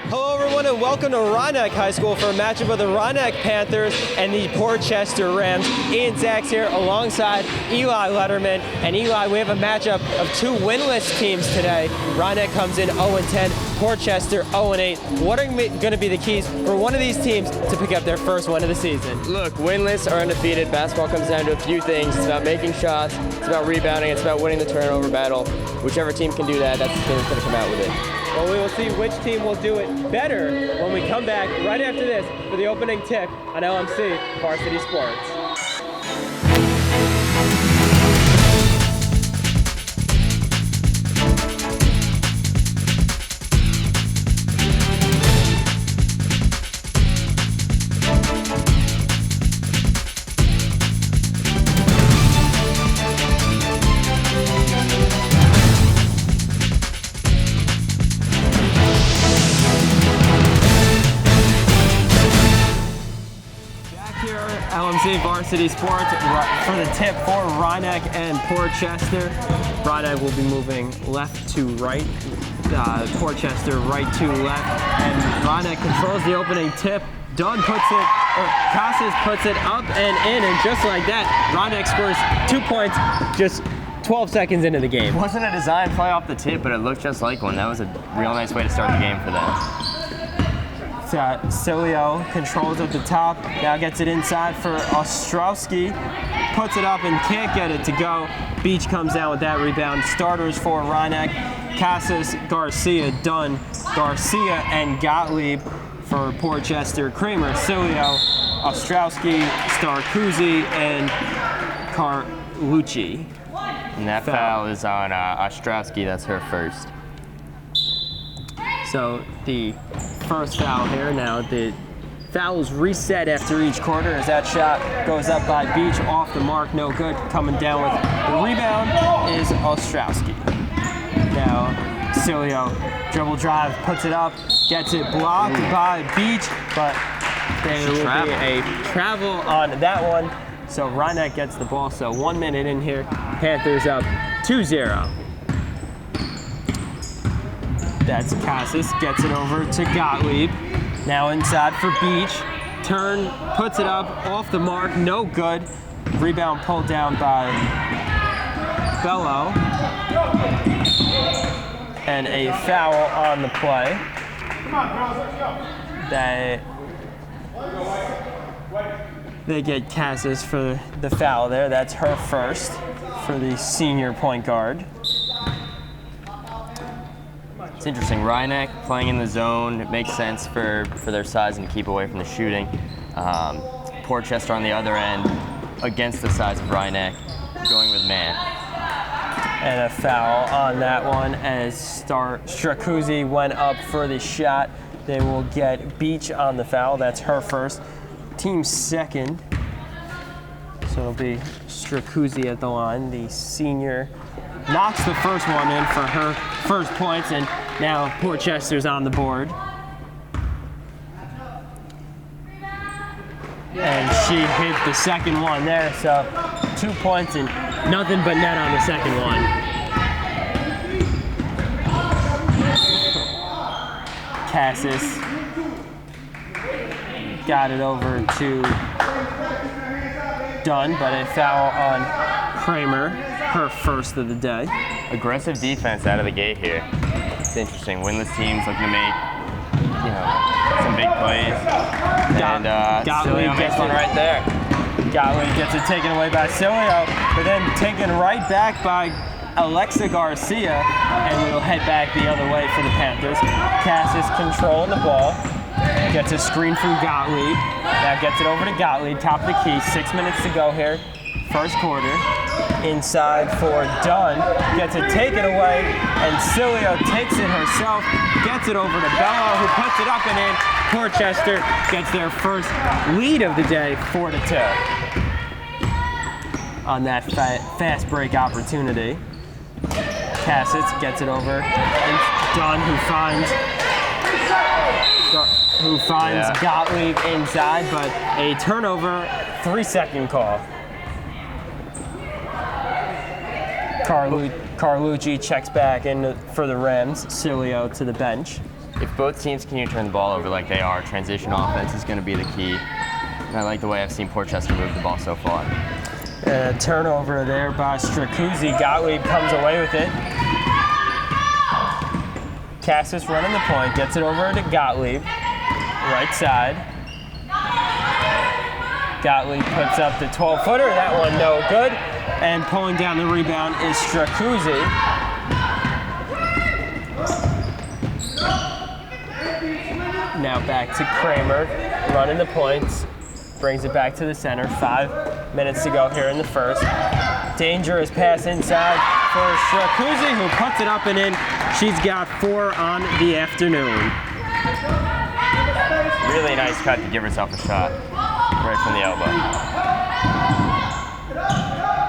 Hello everyone and welcome to Roanoke High School for a matchup of the Roanoke Panthers and the Portchester Rams. Ian Sachs here alongside Eli Letterman. And Eli, we have a matchup of two winless teams today. Roanoke comes in 0-10, Portchester 0-8. What are going to be the keys for one of these teams to pick up their first win of the season? Look, winless or undefeated, basketball comes down to a few things. It's about making shots, it's about rebounding, it's about winning the turnover battle. Whichever team can do that, that's the team that's going to come out with it. Well, we will see which team will do it better when we come back right after this for the opening tip on LMC Varsity Sports. LMC Varsity Sports for the tip for Roanoke and Portchester. Roanoke will be moving left to right, Portchester right to left, and Roanoke controls the opening tip. Dunn puts it, or Casas puts it up and in, and just like that, Roanoke scores 2 points just 12 seconds into the game. It wasn't a design play off the tip, but it looked just like one. That was a real nice way to start the game for them. Cilio controls at the top, now gets it inside for Ostrowski, puts it up and can't get it to go. Beach comes down with that rebound. Starters for Roanoke, Casas, Garcia, Dunn, Garcia, and Gottlieb. For Portchester, Kramer, Cilio, Ostrowski, Starcuzzi, and Carlucci. And that foul is on Ostrowski, that's her first. So the first foul here. Now the fouls reset after each quarter as that shot goes up by Beach, off the mark, no good. Coming down with the rebound is Ostrowski. Now Cilio, dribble drive, puts it up, gets it blocked by Beach, but there will be a travel on that one. So Roanoke gets the ball, so 1 minute in here. Panthers up 2-0. That's Casas, gets it over to Gottlieb. Now inside for Beach. Turn, puts it up, off the mark, no good. Rebound pulled down by Bello. And a foul on the play. They get Casas for the foul there. That's her first for the senior point guard. It's interesting, Roanoke playing in the zone, it makes sense for their size and to keep away from the shooting. Portchester on the other end, against the size of Roanoke, going with man. And a foul on that one as Stracuzzi went up for the shot. They will get Beach on the foul, that's her first. Team second, so it'll be Stracuzzi at the line, the senior. Knocks the first one in for her first points, and now Portchester's on the board. And she hit the second one there, so 2 points and nothing but net on the second one. Casas got it over to Dunn, but a foul on Kramer, her first of the day. Aggressive defense out of the gate here. It's interesting. Winless teams looking to make, some big plays. And Cilio makes one right there. Gottlieb gets it taken away by Cilio, but then taken right back by Alexa Garcia, and we'll head back the other way for the Panthers. Casas controlling the ball. Gets a screen from Gottlieb. Now gets it over to Gottlieb, top of the key. 6 minutes to go here, first quarter. Inside for Dunn, gets it taken away, and Cilio takes it herself, gets it over to Bello, who puts it up and in. Portchester gets their first lead of the day, 4-2. On that fast break opportunity. Casas gets it over, and Dunn, who finds Gottlieb inside, but a turnover, 3-second call. Carlucci checks back in for the Rams. Cilio to the bench. if both teams can turn the ball over like they are, transition offense is going to be the key. And I like the way I've seen Portchester move the ball so far. Turnover there by Stracuzzi. Gottlieb comes away with it. Cassis running the point, gets it over to Gottlieb, right side. Gottlieb puts up the 12-footer, that one no good. And pulling down the rebound is Stracuzzi. Now back to Kramer, running the points, brings it back to the center. 5 minutes to go here in the first. Dangerous pass inside for Stracuzzi, who puts it up and in. She's got 4 on the afternoon. Really nice cut to give herself a shot, right from the elbow.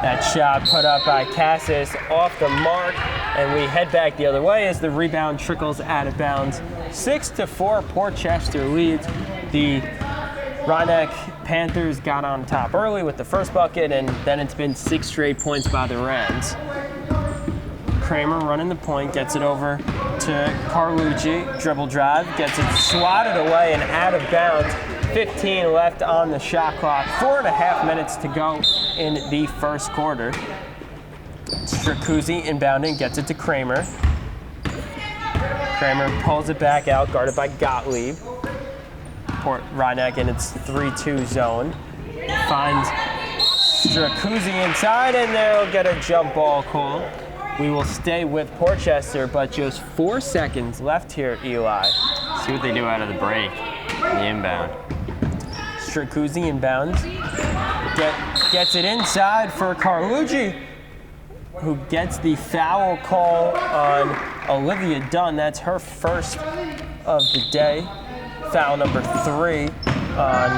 That shot put up by Cassis off the mark, and we head back the other way as the rebound trickles out of bounds. 6-4, Portchester leads. The Rhinebeck Panthers got on top early with the first bucket, and then it's been 6 straight points by the Rams. Kramer running the point, gets it over to Carlucci, dribble drive, gets it swatted away and out of bounds. 15 left on the shot clock, 4.5 minutes to go in the first quarter. Stracuzzi inbounding, gets it to Kramer. Kramer pulls it back out, guarded by Gottlieb. Port Rhinebeck in its 3-2 zone. Finds Stracuzzi inside, and they'll get a jump ball call. We will stay with Portchester, but just 4 seconds left here, Eli. See what they do out of the break, the inbound. Stracuzzi inbounds, gets it inside for Carlucci, who gets the foul call on Olivia Dunn. That's her first of the day. Foul number 3 on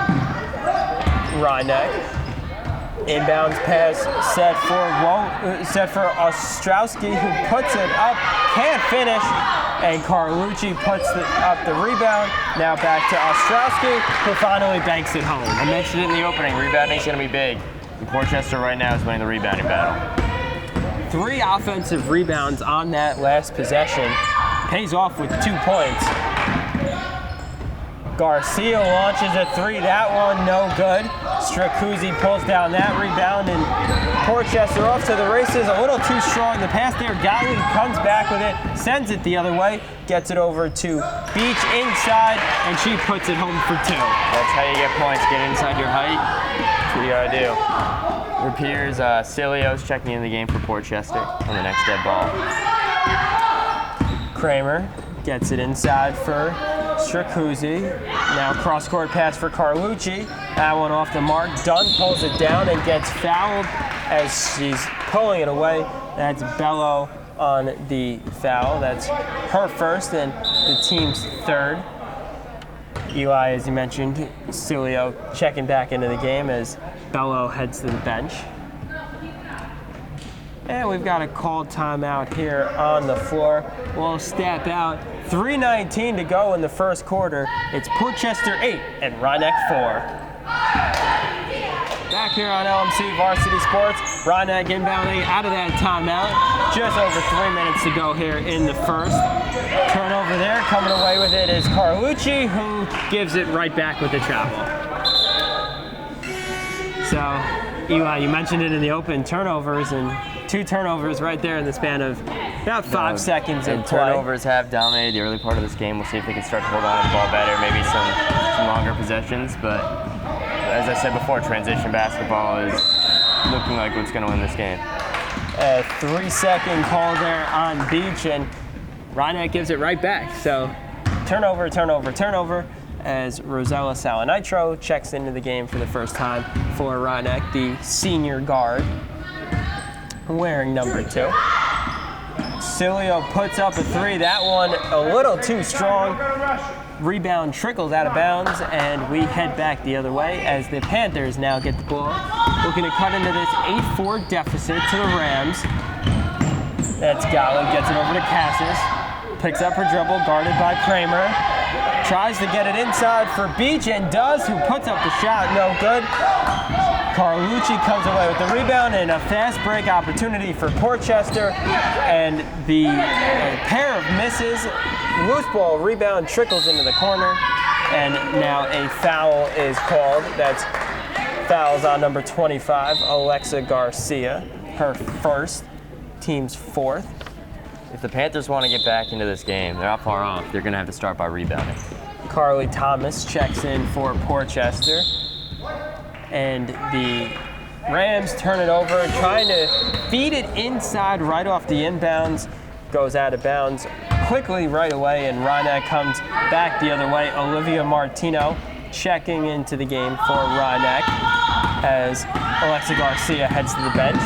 Rhinebeck. Inbounds pass set for Ostrowski, who puts it up, can't finish, and Carlucci puts up the rebound. Now back to Ostrowski, who finally banks it home. I mentioned it in the opening, rebounding's going to be big. And Portchester right now is winning the rebounding battle. 3 offensive rebounds on that last possession. Pays off with 2 points. Garcia launches a 3, that one no good. Stracuzzi pulls down that rebound, and Portchester off to the races, a little too strong. The pass there, Gottlieb comes back with it, sends it the other way, gets it over to Beach inside, and she puts it home for 2. That's how you get points, get inside your height. That's what you gotta do. Repeaters, Cilios checking in the game for Portchester on the next dead ball. Kramer gets it inside for Stracuzzi. Now cross-court pass for Carlucci. That one off the mark. Dunn pulls it down and gets fouled as she's pulling it away. That's Bello on the foul. That's her first and the team's 3rd. Eli, as you mentioned, Cilio checking back into the game as Bello heads to the bench. And we've got a called timeout here on the floor. We'll step out. 3:19 to go in the first quarter. It's Portchester 8 and Rhinebeck 4. Back here on LMC Varsity Sports, Rhinebeck inbounding out of that timeout. Just over 3 minutes to go here in the first. Turnover there, coming away with it is Carlucci, who gives it right back with the travel. So, Eli, you mentioned it in the open, turnovers, and 2 turnovers right there in the span of about 5 seconds of play. Turnovers have dominated the early part of this game. We'll see if they can start to hold on to the ball better, maybe some longer possessions. But as I said before, transition basketball is looking like what's going to win this game. A 3-second call there on Beach, and Rhinebeck gives it right back. So turnover, as Rosella Salinitro checks into the game for the first time for Rhinebeck, the senior guard, wearing number 2. Cilio puts up a 3. That one a little too strong. Rebound trickles out of bounds, and we head back the other way as the Panthers now get the ball. Looking to cut into this 8-4 deficit to the Rams. That's Gottlieb, gets it over to Cassis. Picks up her dribble, guarded by Kramer. Tries to get it inside for Beach, and does, who puts up the shot, no good. Carlucci comes away with the rebound and a fast break opportunity for Portchester, and the pair of misses loose ball rebound trickles into the corner, and now a foul is called. That's fouls on number 25, Alexa Garcia, her first, team's fourth. If the Panthers want to get back into this game, they're not far off. They're going to have to start by rebounding. Carly Thomas checks in for Portchester, and the Rams turn it over, trying to feed it inside right off the inbounds. Goes out of bounds quickly right away, and Rhinebeck comes back the other way. Olivia Martino checking into the game for Rhinebeck as Alexa Garcia heads to the bench.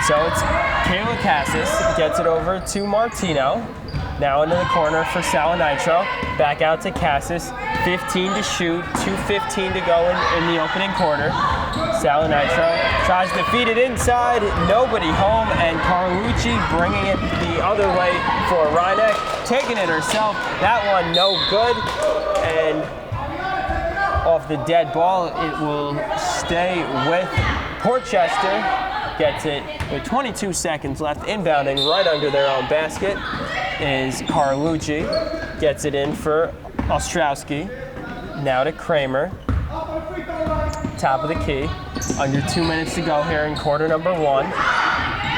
So it's Kayla Cassis, gets it over to Martino. Now into the corner for Salinitro. Back out to Cassis. 15 to shoot, 2:15 to go in the opening quarter. Salinitro tries to feed it inside, nobody home, and Carlucci bringing it the other way for Rhinebeck, taking it herself. That one no good, and off the dead ball, it will stay with Portchester. Gets it with 22 seconds left, inbounding right under their own basket is Carlucci. Gets it in for Ostrowski. Now to Kramer. Top of the key. Under 2 minutes to go here in quarter number one.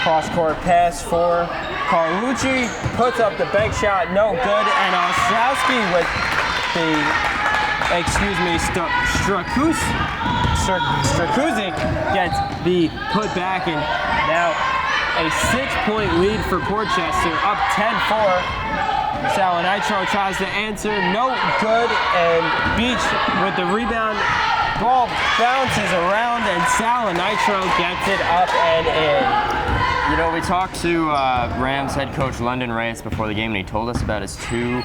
Cross-court pass for Carlucci. Puts up the bank shot, no good. And Ostrowski with the, Strakuzik gets the put back, and now a 6-point lead for Portchester, up 10-4. Salinitro tries to answer, no good, and Beach with the rebound. Ball bounces around, and Salinitro gets it up and in. You know, we talked to Rams head coach London Reyes before the game, and he told us about his two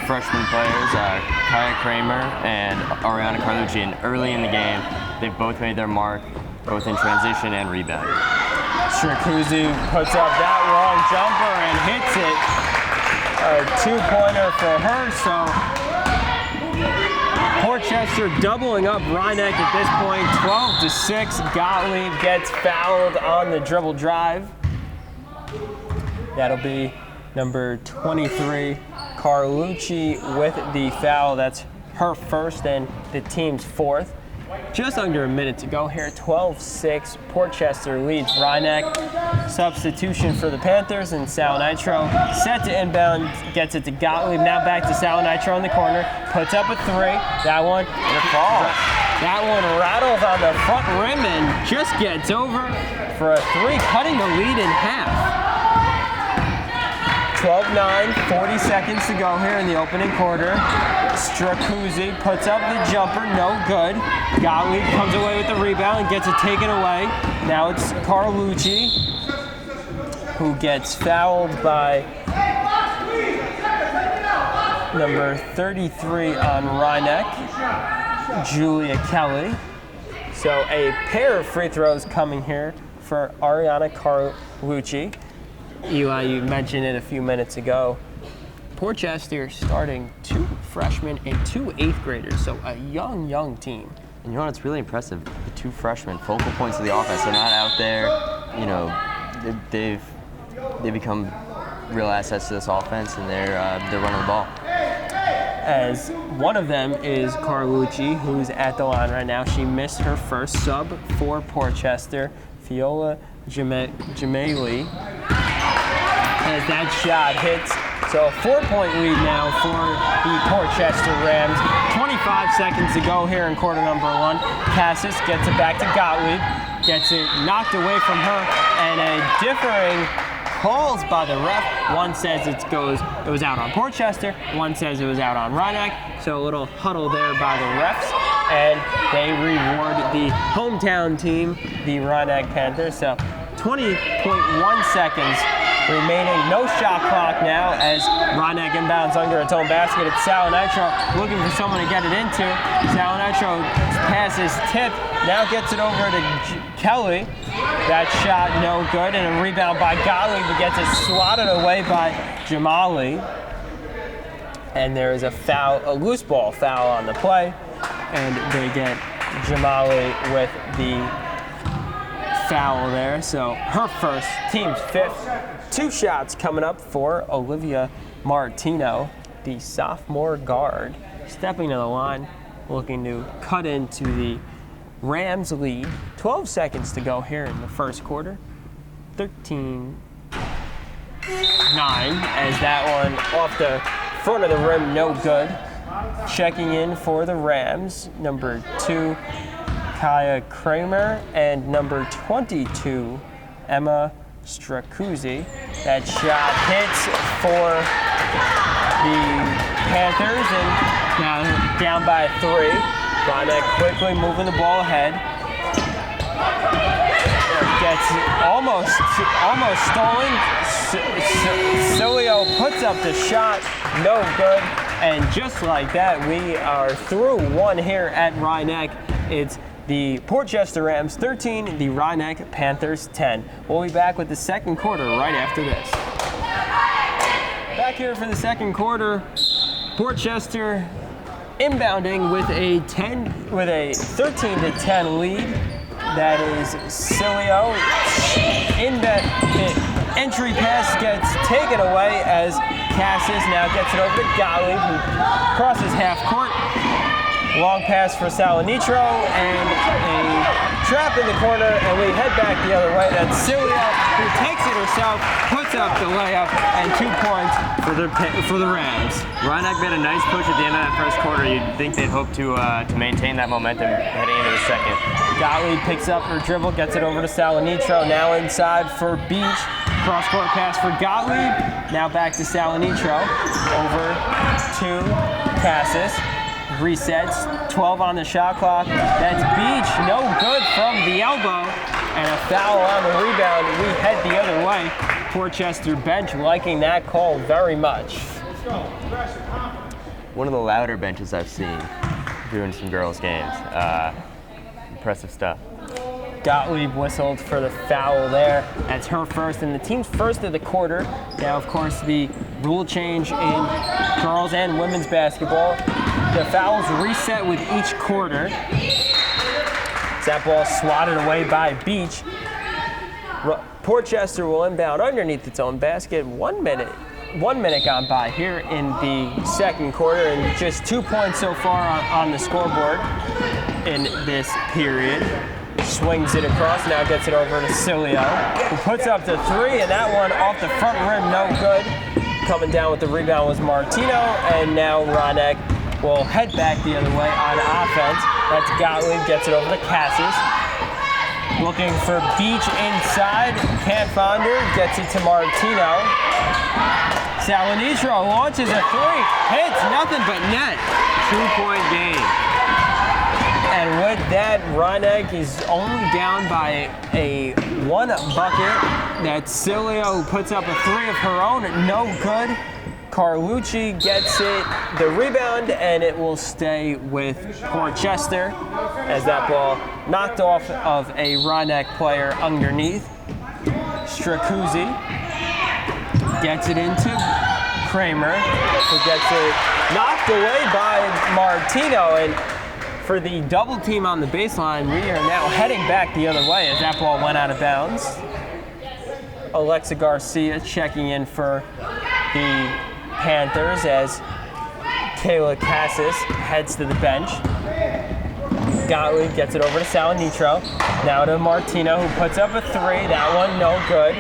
freshman players, Kaya Kramer and Ariana Carlucci, and early in the game, they've both made their mark, both in transition and rebounding. Strakuzu puts up that long jumper and hits it. A two-pointer for her, so Portchester doubling up Rhinebeck at this point, 12-6. Gottlieb gets fouled on the dribble drive. That'll be number 23, Carlucci with the foul. That's her first and the team's fourth. Just under a minute to go here, 12-6. Portchester leads Rhinebeck. Substitution for the Panthers, and Salinitro set to inbound, gets it to Gottlieb. Now back to Salinitro in the corner, puts up a three. That one, that one rattles on the front rim and just gets over for a three, cutting the lead in half. 12-9, 40 seconds to go here in the opening quarter. Stracuzzi puts up the jumper, no good. Gottlieb comes away with the rebound and gets it taken away. Now it's Carlucci, who gets fouled by number 33 on Rhinebeck, Julia Kelly. So a pair of free throws coming here for Ariana Carlucci. Eli, you mentioned it a few minutes ago. Portchester starting 2 freshmen and 2 8th graders, so a young team. And you know what's really impressive? The 2 freshmen, focal points of the offense. They're not out there, you know, they've become real assets to this offense, and they're running the ball. As one of them is Carlucci, who's at the line right now. She missed her first sub for Portchester, Fiola Jamali. As that shot hits. So a 4-point lead now for the Portchester Rams. 25 seconds to go here in quarter number one. Cassis gets it back to Gottlieb. Gets it knocked away from her, and a differing calls by the ref. One says it was out on Portchester. One says it was out on Rhinebeck. So a little huddle there by the refs, and they reward the hometown team, the Rhinebeck Panthers. So 20.1 seconds remaining, no shot clock now as Rhinebeck inbounds under its own basket. It's Salinitro looking for someone to get it into. Salinitro pass is tipped, now gets it over to Kelly. That shot no good, and a rebound by Gottlieb, who gets it swatted away by Jamali. And there is a foul, a loose ball foul on the play, and they get Jamali with the foul there, so her first, team's 5th. 2 shots coming up for Olivia Martino, the sophomore guard, stepping to the line, looking to cut into the Rams lead. 12 seconds to go here in the first quarter. 13-9, as that one off the front of the rim, no good. Checking in for the Rams, number 2, Kaya Kramer, and number 22, Emma Stracuzzi. That shot hits for the Panthers, and now down by 3. Rhinebeck quickly moving the ball ahead. Gets almost stolen. Cilio puts up the shot, no good. And just like that, we are through 1 here at Rhinebeck. It's the Portchester Rams 13, the Rhinebeck Panthers 10. We'll be back with the second quarter right after this. Back here for the second quarter, Portchester inbounding with a 13-10 lead. That is Cilio. Entry pass gets taken away as Cassis now gets it over to Gottlieb, who crosses half court. Long pass for Salinitro, and a trap in the corner, and we head back the other way. That's Cilio, who takes it herself, puts up the layup, and 2 points for the Rams. Rhinebeck made a nice push at the end of that first quarter. You'd think they'd hope to maintain that momentum heading into the second. Gottlieb picks up her dribble, gets it over to Salinitro, now inside for Beach. Cross-court pass for Gottlieb, now back to Salinitro, over to Cassis. Resets, 12 on the shot clock. That's Beach, no good from the elbow, and a foul on the rebound. We head the other way. Portchester bench liking that call very much. One of the louder benches I've seen doing some girls' games. Impressive stuff. Gottlieb whistled for the foul there. That's her first and the team's first of the quarter. Now, of course, the rule change in girls and women's basketball. The fouls reset with each quarter. That ball swatted away by Beach. Portchester will inbound underneath its own basket. 1 minute gone by here in the second quarter, and just 2 points so far on the scoreboard in this period. Swings it across, now gets it over to Cilio, who puts up the 3, and that one off the front rim, no good. Coming down with the rebound was Martino, and now Rhinebeck will head back the other way on offense. That's Gottlieb, gets it over to Cassis. Looking for Beach inside, can't find her, gets it to Martino. Salinitro launches a 3, hits nothing but net. 2-point game. And with that, Rhinebeck is only down by a 1 bucket. That's Cilio, who puts up a 3 of her own, no good. Carlucci gets it, the rebound, and it will stay with Portchester as that ball knocked off of a Rhinebeck player underneath. Stracuzzi gets it into Kramer, who gets it knocked away by Martino, and for the double team on the baseline, we are now heading back the other way as that ball went out of bounds. Alexa Garcia checking in for the Panthers as Kayla Cassis heads to the bench. Gottlieb gets it over to Salinitro. Now to Martino, who puts up a 3. That one no good.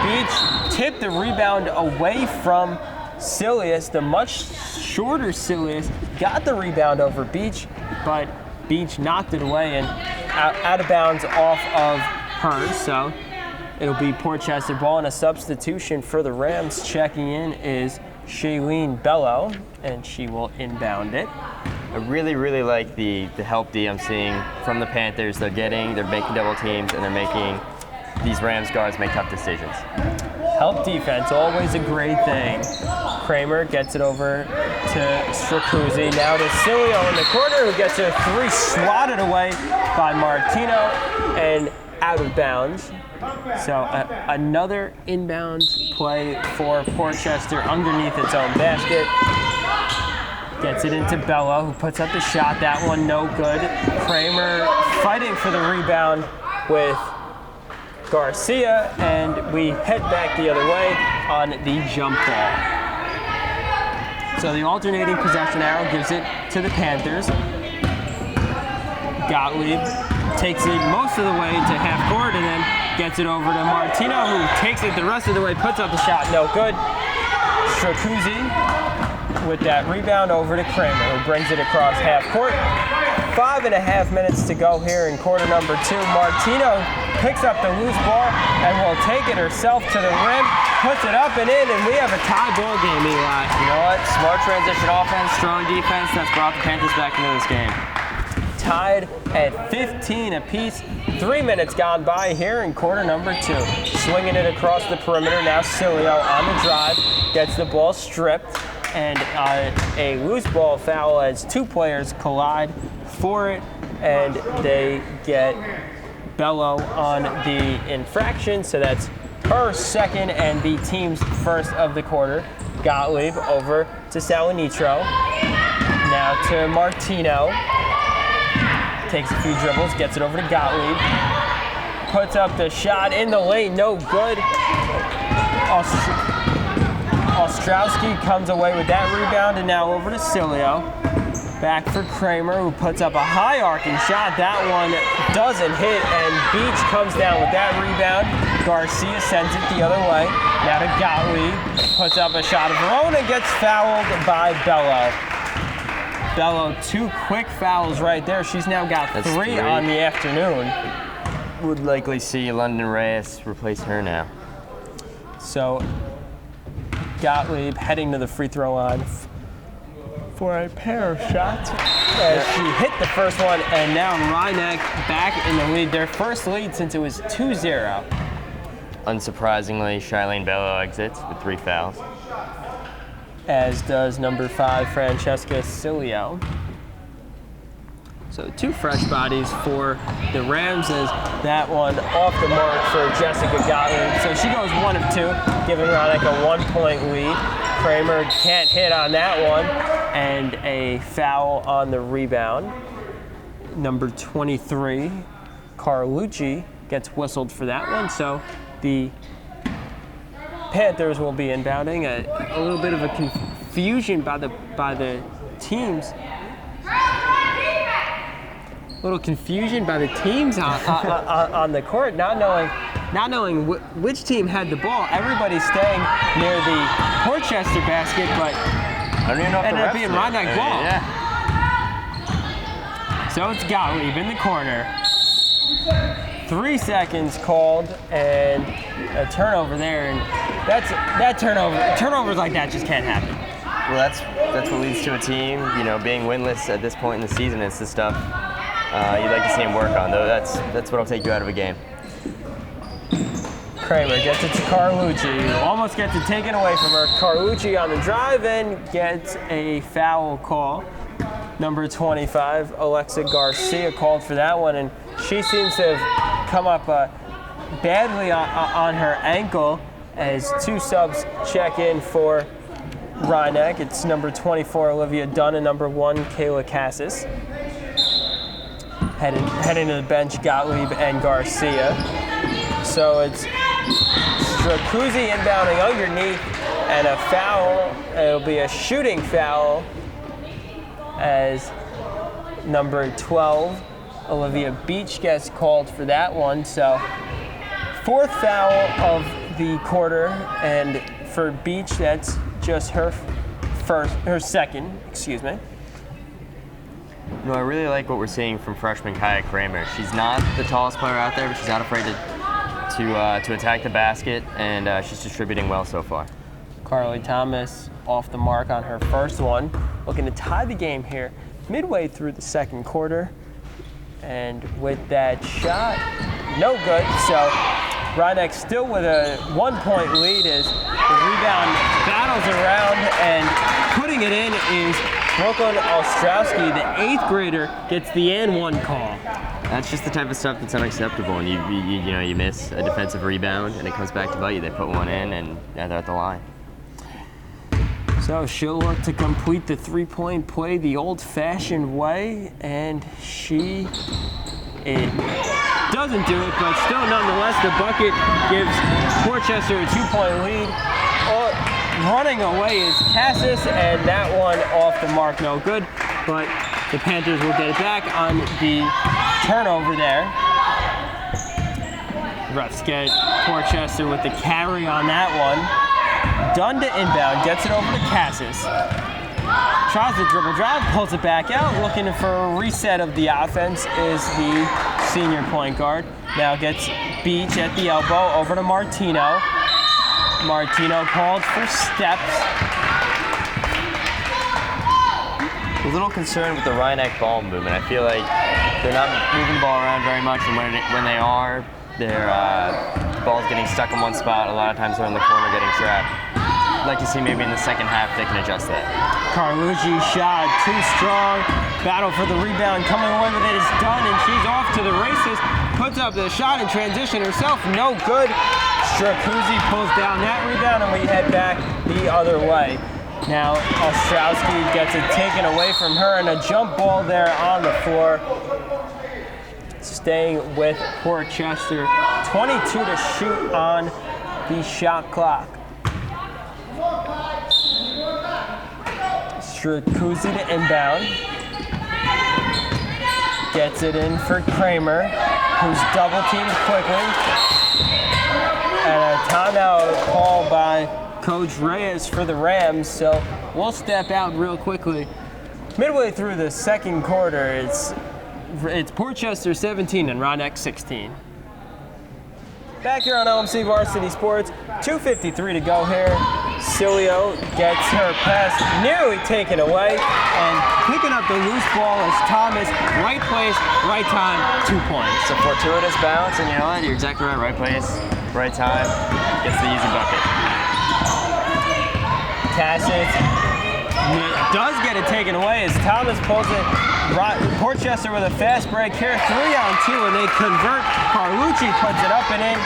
Beach tipped the rebound away from Silius. The much shorter Silius got the rebound over Beach, but Beach knocked it away and out of bounds off of her. So it'll be Portchester ball, and a substitution for the Rams checking in is Shailene Bello, and she will inbound it. I really like the help D I'm seeing from the Panthers. They're making double teams, and they're making these Rams guards make tough decisions. Help defense, always a great thing. Kramer gets it over to Stracuzzi. Now to Cilio in the corner, who gets a 3 swatted away by Martino and out of bounds. So another inbound play for Portchester underneath its own basket. Gets it into Bello, who puts up the shot. That one no good. Kramer fighting for the rebound with Garcia, and we head back the other way on the jump ball. So the alternating possession arrow gives it to the Panthers. Gottlieb takes it most of the way to half court and then gets it over to Martino, who takes it the rest of the way, puts up the shot, no good. Stracuzzi with that rebound over to Kramer, who brings it across half court. 5.5 minutes to go here in quarter number 2. Martino picks up the loose ball and will take it herself to the rim, puts it up and in, and we have a tie ball game, Eli. You know what? Smart transition offense, strong defense. That's brought the Panthers back into this game. Tied at 15 apiece. 3 minutes gone by here in quarter number 2. Swinging it across the perimeter. Now Cilio on the drive. Gets the ball stripped. And a loose ball foul as 2 players collide for it. And they get Bello on the infraction. So that's her second and the team's first of the quarter. Gottlieb over to Salinitro. Now to Martino. Takes a few dribbles, gets it over to Gottlieb. Puts up the shot in the lane, no good. Ostrowski comes away with that rebound, and now over to Cilio. Back for Kramer, who puts up a high arcing shot. That one doesn't hit, and Beach comes down with that rebound. Garcia sends it the other way. Now to Gottlieb, puts up a shot of her own and gets fouled by Bello. Bello, 2 quick fouls right there. She's now got 3 on the afternoon. Would likely see London Reyes replace her now. So Gottlieb heading to the free throw line for a pair of shots. She hit the first one, and now Rhinebeck back in the lead. Their first lead since it was 2-0. Unsurprisingly, Charlene Bello exits with 3 fouls. As does number 5, Francesca Cilio. So 2 fresh bodies for the Rams, as that one off the mark for Jessica Gottlieb. So she goes 1 of 2, giving Ronick a 1-point lead. Kramer can't hit on that one, and a foul on the rebound. Number 23, Carlucci, gets whistled for that one. So the Panthers will be inbounding. A little bit of a confusion by the teams. A little confusion by the teams on the court, not knowing which team had the ball. Everybody's staying near the Portchester basket, but I don't even know if ended up being Rhinebeck ball. Yeah. So it's Gottlieb in the corner. 3 seconds called, and a turnover there, and turnovers like that just can't happen. Well, that's what leads to a team, being winless at this point in the season. It's the stuff you'd like to see him work on, though. That's what'll take you out of a game. Kramer gets it to Carlucci. Almost gets it taken away from her. Carlucci on the drive and gets a foul call. Number 25, Alexa Garcia, called for that one, and she seems to have come up badly on her ankle as 2 subs check in for Rhinebeck. It's number 24, Olivia Dunn, and number 1, Kayla Cassis. Heading to the bench, Gottlieb and Garcia. So it's Stracuzzi inbounding underneath, and a foul. It'll be a shooting foul as number 12, Olivia Beach, gets called for that one. So 4th foul of the quarter, and for Beach, that's just her second, excuse me. I really like what we're seeing from freshman Kaya Kramer. She's not the tallest player out there, but she's not afraid to attack the basket, and she's distributing well so far. Carly Thomas off the mark on her first one, looking to tie the game here midway through the second quarter. And with that shot, no good. So Rhinebeck still with a 1-point lead as the rebound battles around, and putting it in is Brooklyn Ostrowski. The 8th grader gets the and 1 call. That's just the type of stuff that's unacceptable. And you miss a defensive rebound, and it comes back to bite you. They put one in, and they're at the line. So she'll look to complete the 3-point play the old-fashioned way, and she is doesn't do it, but still nonetheless the bucket gives Portchester a 2-point lead. Running away is Cassis, and that one off the mark, no good, but the Panthers will get it back on the turnover there. Refs get Portchester with the carry on that one. Dunn to inbound, gets it over to Cassis. Tries the dribble drive, pulls it back out. Looking for a reset of the offense is the senior point guard. Now gets Beach at the elbow over to Martino. Martino called for steps. A little concerned with the Rhinebeck ball movement. I feel like they're not moving the ball around very much, and when they are, their ball's getting stuck in one spot. A lot of times they're in the corner getting trapped. I'd like to see maybe in the second half they can adjust that. Carlucci shot too strong. Battle for the rebound, coming away with it is Dunn, and she's off to the races. Puts up the shot in transition herself, no good. Stracuzzi pulls down that rebound, and we head back the other way. Now Ostrowski gets it taken away from her, and a jump ball there on the floor. Staying with Portchester, 22 to shoot on the shot clock. Stracuzzi to inbound. Gets it in for Kramer, who's double teamed quickly. And a timeout call by Coach Reyes for the Rams, so we'll step out real quickly. Midway through the second quarter, it's Portchester 17 and Rhinebeck 16. Back here on LMC Varsity Sports, 2:53 to go here. Cilio gets her pass nearly taken away, and picking up the loose ball is Thomas. Right place, right time, 2 points. It's a fortuitous bounce, and you know what? You're exactly right. Right place, right time, gets the easy bucket. Cassis does get it taken away as Thomas pulls it. Portchester with a fast break here, 3-on-2, and they convert. Carlucci puts it up and in.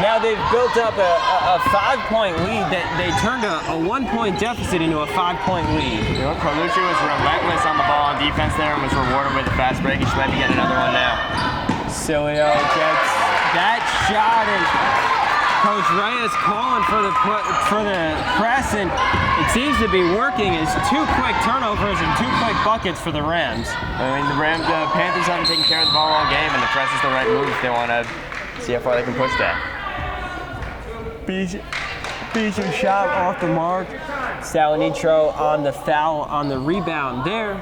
Now they've built up a 5-point lead. They turned a 1-point deficit into a 5-point lead. You know, Carlucci was relentless on the ball on defense there and was rewarded with a fast break. He should maybe get another one now. Cilio gets that shot, and Coach Reyes calling for the press, and it seems to be working. It's 2 quick turnovers and 2 quick buckets for the Rams. I mean, the Panthers haven't taken care of the ball all game, and the press is the right move if they want to see how far they can push that. Beach shot off the mark. Salinitro on the foul on the rebound there,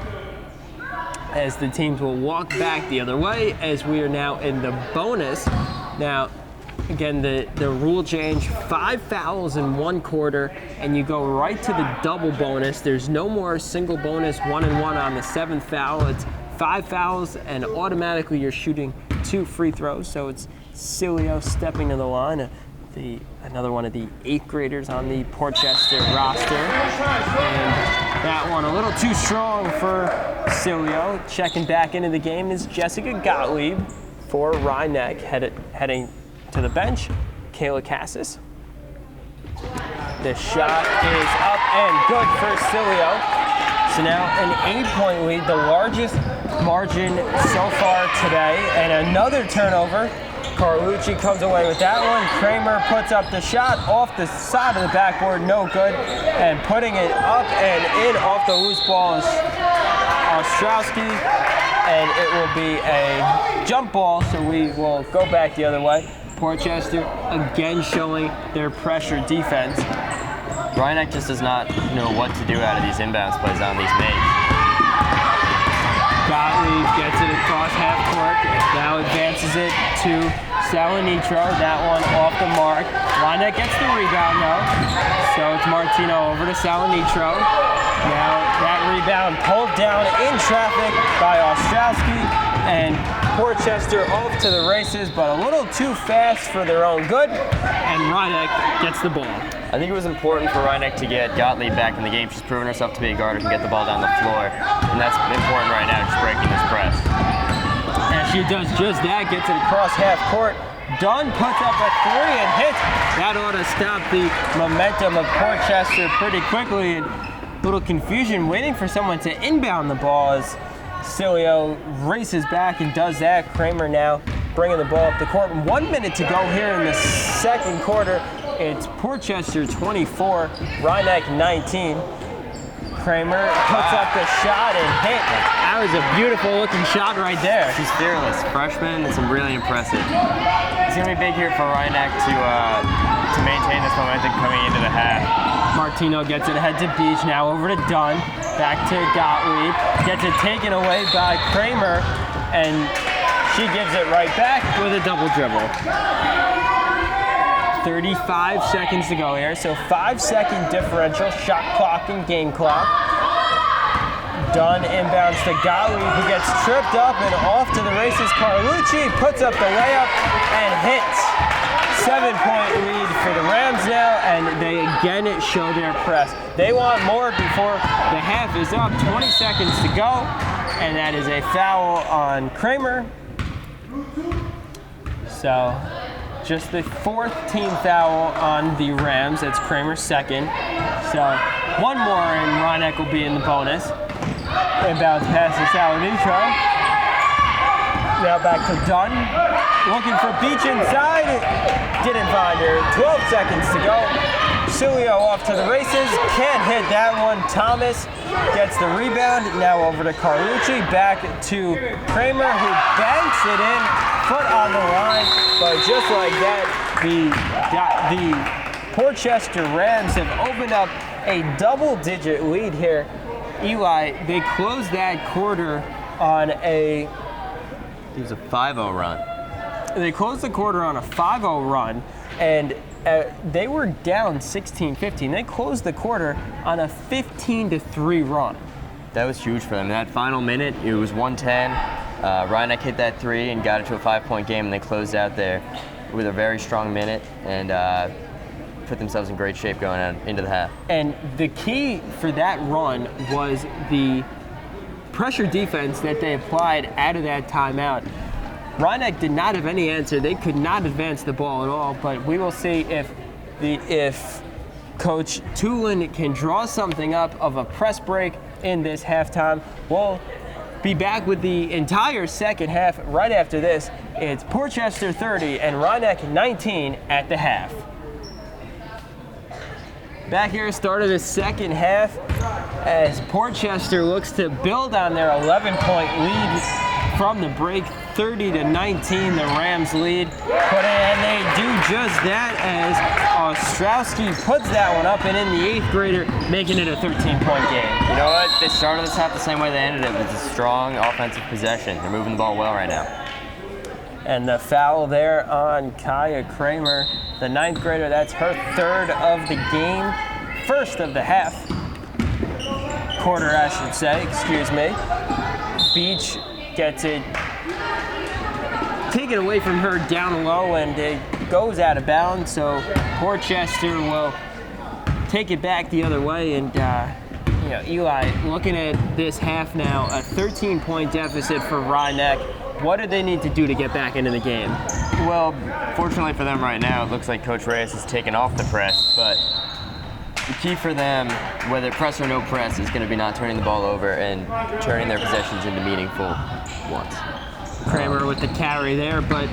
as the teams will walk back the other way as we are now in the bonus. Now, again, the rule change, 5 fouls in 1 quarter, and you go right to the double bonus. There's no more single bonus 1-and-1 on the 7th foul. It's 5 fouls, and automatically you're shooting 2 free throws. So it's Cilio stepping to the line, another one of the 8th graders on the Portchester roster. And that one a little too strong for Cilio. Checking back into the game is Jessica Gottlieb for Rhinebeck, heading to the bench, Kayla Cassis. The shot is up and good for Cilio. So now an 8-point lead, the largest margin so far today, and another turnover. Carlucci comes away with that one. Kramer puts up the shot off the side of the backboard, no good. And putting it up and in off the loose ball is Ostrowski, and it will be a jump ball, so we will go back the other way. Portchester again showing their pressure defense. Rhinebeck just does not know what to do out of these inbounds plays on these makes. Gottlieb gets it across half court, now advances it to Salinitro, that one off the mark. Rhinebeck gets the rebound though, so it's Martino over to Salinitro. Now that rebound pulled down in traffic by Ostrowski, and Portchester off to the races, but a little too fast for their own good, and Rhinebeck gets the ball. I think it was important for Rhinebeck to get Gottlieb back in the game. She's proven herself to be a guard who can get the ball down the floor, and that's important right now, just breaking this press. And she does just that, gets it across half court. Dunn puts up a 3 and hits. That ought to stop the momentum of Portchester pretty quickly. And a little confusion waiting for someone to inbound the ball as Cilio races back and does that. Kramer now bringing the ball up the court. 1 minute to go here in the second quarter. It's Portchester 24, Rhinebeck 19. Kramer puts up the shot and hit. That was a beautiful looking shot right there. She's fearless. Freshman, it's really impressive. It's going to be big here for Rhinebeck to maintain this momentum coming into the half. Martino gets it ahead to Beach, now over to Dunn, back to Gottlieb, gets it taken away by Kramer, and she gives it right back with a double dribble. 35 seconds to go here, so 5-second differential, shot clock and game clock. Dunn inbounds to Gottlieb, who gets tripped up and off to the races. Carlucci puts up the layup and hits. 7-point lead for the Rams now, and they again show their press. They want more before the half is up. 20 seconds to go, and that is a foul on Kramer. So just the 4th team foul on the Rams. That's Kramer's second. So one more and Rhinebeck will be in the bonus. Inbounds pass to Saladincho. Now back to Dunn. Looking for Beach inside. Didn't find her. 12 seconds to go. Sulio off to the races. Can't hit that one. Thomas gets the rebound. Now over to Carlucci. Back to Kramer, who banks it in. Foot on the line. But just like that, the Portchester Rams have opened up a double-digit lead here. Eli, they closed that quarter on It was a 5-0 run. They closed the quarter on a 5-0 run, and they were down 16-15. They closed the quarter on a 15-3 run. That was huge for them. That final minute, it was 110. Rhinebeck hit that 3 and got it to a 5-point game, and they closed out there with a very strong minute and put themselves in great shape going on into the half. And the key for that run was the pressure defense that they applied out of that timeout. Rhinebeck did not have any answer. They could not advance the ball at all, but we will see if Coach Tulin can draw something up of a press break in this halftime. We'll be back with the entire second half right after this. It's Portchester 30 and Rhinebeck 19 at the half. Back here, start of the second half, as Portchester looks to build on their 11-point lead from the break. 30-19, the Rams lead. And they do just that as Ostrowski puts that one up and in the 8th grader, making it a 13-point game. You know what? They started this half the same way they ended it, with a strong offensive possession. They're moving the ball well right now. And the foul there on Kaya Kramer, the 9th grader. That's her 3rd of the game, 1st of the half. Quarter, I should say, excuse me. Beach gets it taken away from her down low, and it goes out of bounds, so Portchester will take it back the other way. And Eli, looking at this half now, a 13-point deficit for Rhinebeck. What do they need to do to get back into the game? Well, fortunately for them right now, it looks like Coach Reyes has taken off the press, but the key for them, whether press or no press, is going to be not turning the ball over and turning their possessions into meaningful ones. Kramer with the carry there, but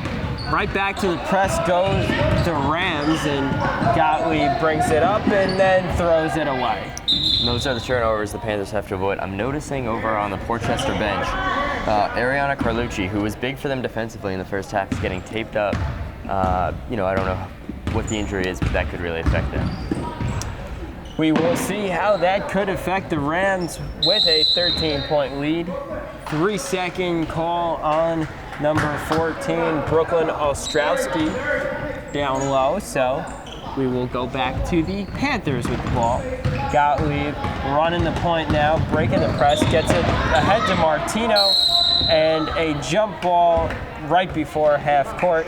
right back to the press goes the Rams, and Gottlieb brings it up and then throws it away. And those are the turnovers the Panthers have to avoid. I'm noticing over on the Portchester bench, Ariana Carlucci, who was big for them defensively in the first half, is getting taped up. I don't know what the injury is, but that could really affect them. We will see how that could affect the Rams with a 13-point lead. 3-second call on number 14, Brooklyn Ostrowski, down low. So we will go back to the Panthers with the ball. Gottlieb running the point now, breaking the press, gets it ahead to Martino, and a jump ball right before half court,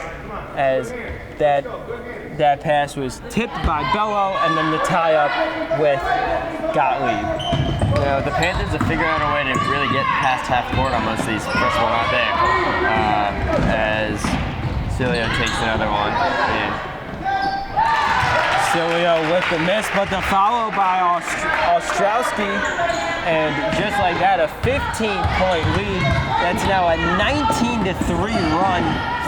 as that pass was tipped by Bello, and then the tie-up with Gottlieb. The Panthers have figured out a way to really get past half court on most of these. First of all, not there. As Cilio takes another one. And Cilio with the miss, but the follow by Ostrowski, and just like that, a 15-point lead. That's now a 19-3 run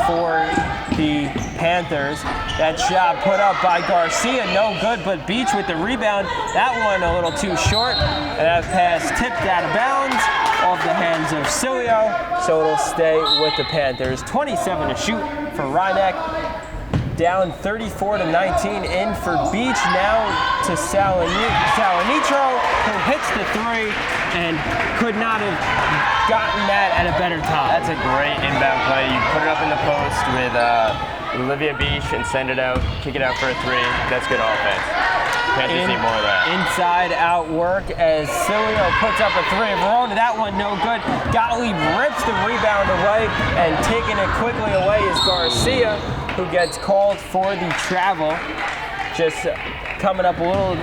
for the Panthers. That shot put up by Garcia, no good, but Beach with the rebound. That one a little too short, and that pass tipped out of bounds off the hands of Cilio, so it'll stay with the Panthers. 27 to shoot for Rhinebeck. Down 34-19 in for Beach. Now to Salinitro, who hits the three and could not have gotten that at a better time. That's a great inbound play. You put it up in the post with Olivia Beach and send it out, kick it out for a three. That's good offense. Panthers need more of that. Inside out work as Cilio puts up a three of her own. That one no good. Gottlieb rips the rebound away, and taking it quickly away is Garcia, who gets called for the travel. Just coming up a little,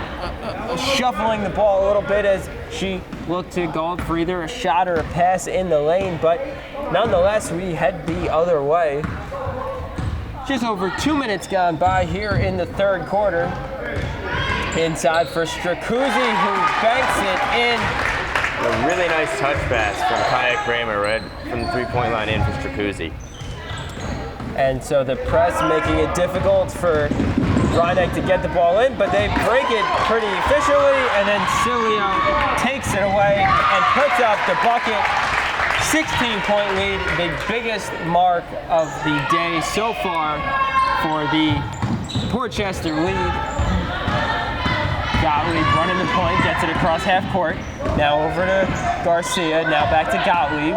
shuffling the ball a little bit as she looked to go up for either a shot or a pass in the lane, but nonetheless, we head the other way. Just over 2 minutes gone by here in the third quarter. Inside for Stracuzzi, who banks it in. A really nice touch pass from Kaya Kramer right from the three-point line in for Stracuzzi. And so the press making it difficult for Rhinebeck to get the ball in, but they break it pretty efficiently, and then Cilio takes it away and puts up the bucket. 16-point lead, the biggest mark of the day so far for the Portchester lead. Gottlieb running the point, gets it across half court. Now over to Garcia, now back to Gottlieb.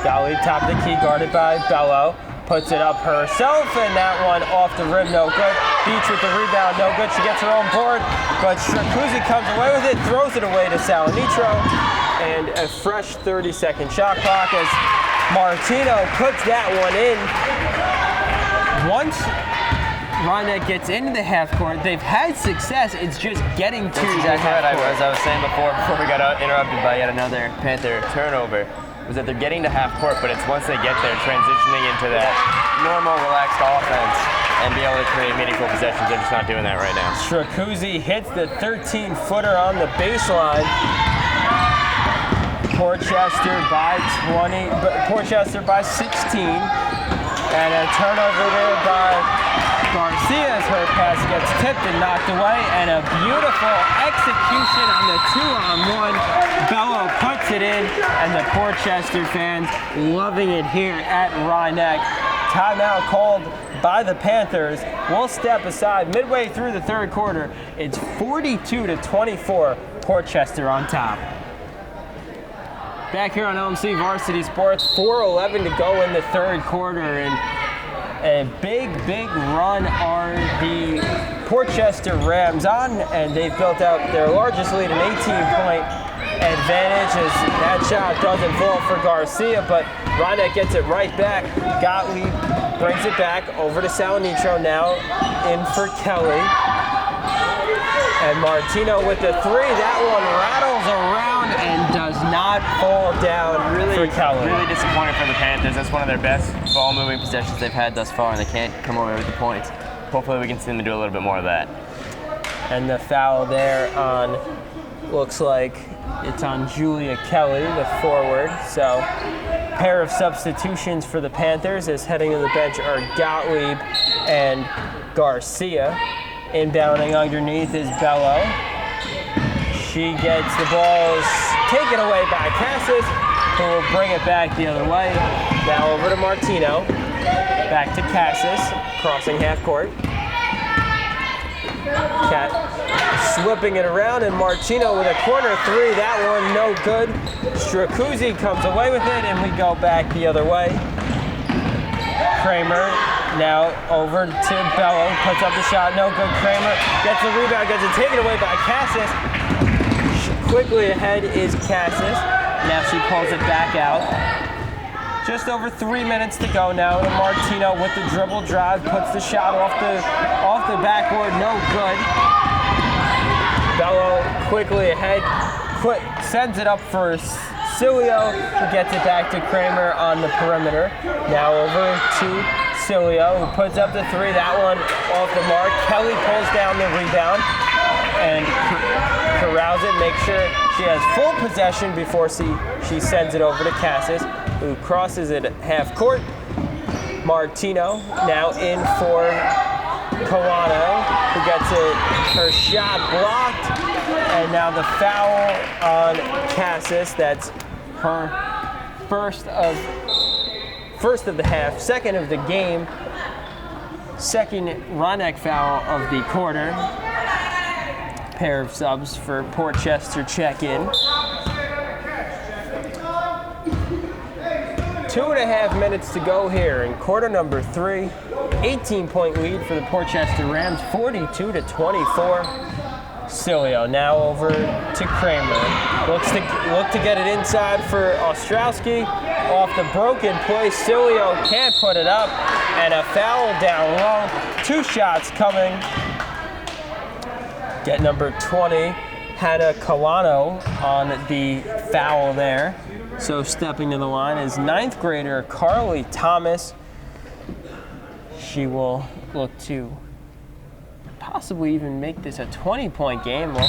Gottlieb top of the key, guarded by Bello. Puts it up herself, and that one off the rim, no good. Beach with the rebound, no good. She gets her own board, but Stracuzzi comes away with it, throws it away to Salinitro, and a fresh 30-second shot clock as Martino puts that one in. Once Rhinebeck gets into the half court, they've had success. It's just getting to That's exactly the half right. court. As I was saying before we got interrupted by yet another Panther turnover, was that they're getting to half court, but it's once they get there, transitioning into that normal, relaxed offense and be able to create meaningful possessions. They're just not doing that right now. Stracuzzi hits the 13-footer on the baseline. Portchester by 20, Portchester by 16, and a turnover there by Garcia as her pass gets tipped and knocked away, and a beautiful execution on the 2-on-1. Bello puts it in, and the Portchester fans loving it here at Rhinebeck. Timeout called by the Panthers. We'll step aside midway through the third quarter. It's 42-24, Portchester on top. Back here on LMC Varsity Sports, 4:11 to go in the third quarter, and a big run are the Portchester Rams on, and they've built out their largest lead, an 18-point advantage, as that shot doesn't fall for Garcia, but Rhinebeck gets it right back. Gottlieb brings it back over to Salinitro, now in for Kelly. And Martino with the three, that one rattles around and does not fall down for Kelly. Really disappointed for the Panthers. That's one of their best ball-moving possessions they've had thus far, and they can't come away with the points. Hopefully we can see them do a little bit more of that. And the foul there on, looks like it's on Julia Kelly, the forward. So, pair of substitutions for the Panthers as heading to the bench are Gottlieb and Garcia. Inbounding underneath is Bello. She gets the balls taken away by Cassis, who will bring it back the other way. Now over to Martino. Back to Cassis, crossing half court. Cat slipping it around, and Martino with a corner three. That one no good. Stracuzzi comes away with it, and we go back the other way. Kramer now over to Bello, puts up the shot, no good. Kramer gets the rebound, gets it taken away by Cassis. Quickly ahead is Cassis. Now she pulls it back out. Just over 3 minutes to go now, and Martino with the dribble drive puts the shot off the backboard, no good. Bello quickly ahead, sends it up for Cilio, who gets it back to Kramer on the perimeter. Now over to Cilio, who puts up the three. That one off the mark. Kelly pulls down the rebound and corrals it, makes sure she has full possession before she sends it over to Cassis, who crosses it at half court. Martino now in for Kawano, who gets her shot blocked, and now the foul on Cassis. That's her first of the half, second of the game, second Rhinebeck foul of the quarter. Pair of subs for Portchester check in. 2.5 minutes to go here in quarter number 3. 18-point lead for the Portchester Rams, 42-24. Cilio now over to Kramer. Look to get it inside for Ostrowski. Off the broken play, Cilio can't put it up, and a foul down low. 2 shots coming. Get number 20, Hannah Kawano, on the foul there. So stepping to the line is 9th grader Carly Thomas. She will look to possibly even make this a 20-point game. Well,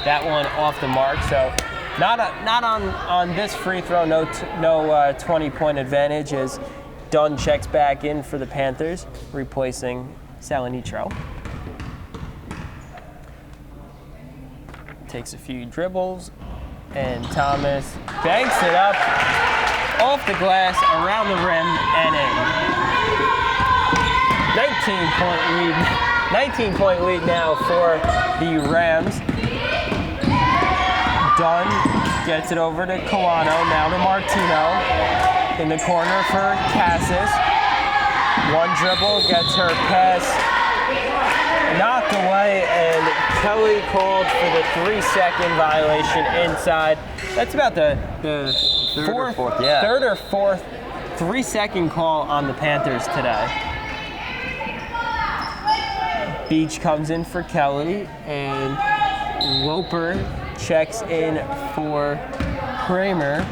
that one off the mark, so not on this free throw. No 20-point advantage as Dunn checks back in for the Panthers, replacing Salinitro. Takes a few dribbles, and Thomas banks it up off the glass, around the rim, and in. 19-point lead now for the Rams. Dunn gets it over to Kawano, now to Martino. In the corner for Cassis. One dribble, gets her pass knocked away, and Kelly called for the 3-second violation inside. That's about the third or fourth 3-second call on the Panthers today. Beach comes in for Kelly, and Loper checks in for Kramer,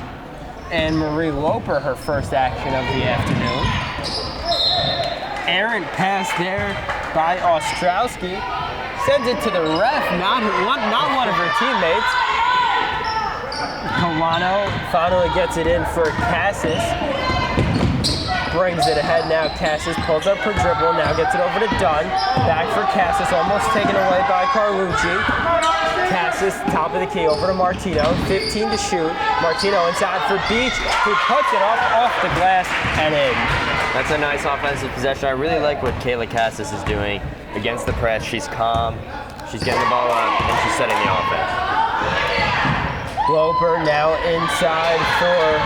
and Marie Loper, her first action of the afternoon. Errant pass there by Ostrowski, sends it to the ref, not one of her teammates. Kawano finally gets it in for Cassis. Brings it ahead now. Cassis pulls up her dribble, now gets it over to Dunn. Back for Cassis, almost taken away by Carlucci. Cassis, top of the key, over to Martino. 15 to shoot. Martino inside for Beach, who puts it off the glass and in. That's a nice offensive possession. I really like what Kayla Cassis is doing against the press. She's calm, she's getting the ball up, and she's setting the offense. Loper now inside for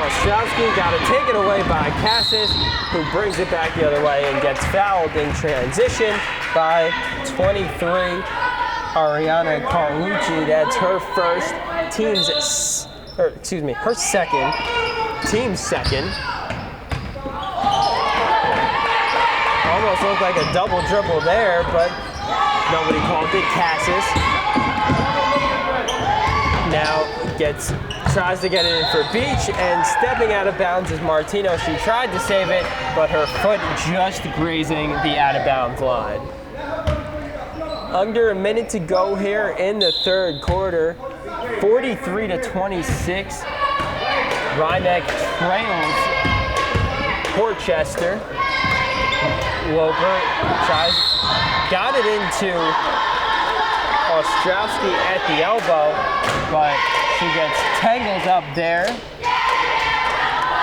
Ostrowski. Got it taken away by Cassis, who brings it back the other way and gets fouled in transition by 23, Ariana Carlucci. That's her first, her second, team's second. Almost looked like a double dribble there, but nobody called it. Cassis now tries to get it in for Beach, and stepping out of bounds is Martino. She tried to save it, but her foot just grazing the out of bounds line. Under a minute to go here in the third quarter, 43-26. Rhinebeck trails Portchester. Loper got it into Ostrowski at the elbow, but she gets tangled up there,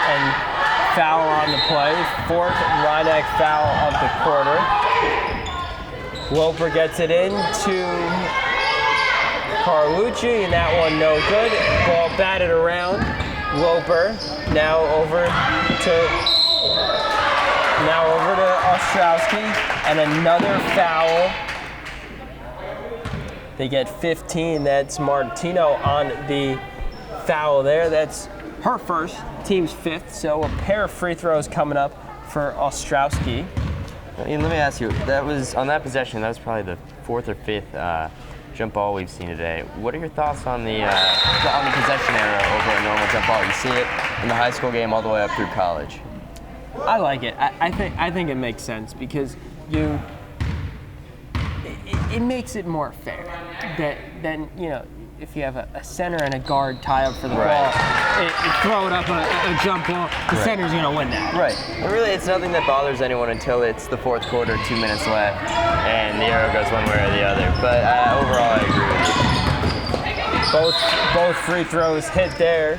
and foul on the play. 4th Rhinebeck foul of the quarter. Loper gets it into Carlucci, and that one no good. Ball batted around. Loper now over to Ostrowski, and another foul. They get 15. That's Martino on the foul there. That's her first, team's 5th. So a pair of free throws coming up for Ostrowski. Ian, let me ask you, that was on that possession, that was probably the 4th or 5th jump ball we've seen today. What are your thoughts on the possession era over a normal jump ball? You see it in the high school game all the way up through college. I like it. I think it makes sense because it makes it more fair than if you have a center and a guard tie up for the ball, throw it up a jump ball, the center's going to win that. Right. And really, it's nothing that bothers anyone until it's the fourth quarter, 2 minutes left, and the arrow goes one way or the other. But overall, I agree with you. Both free throws hit there.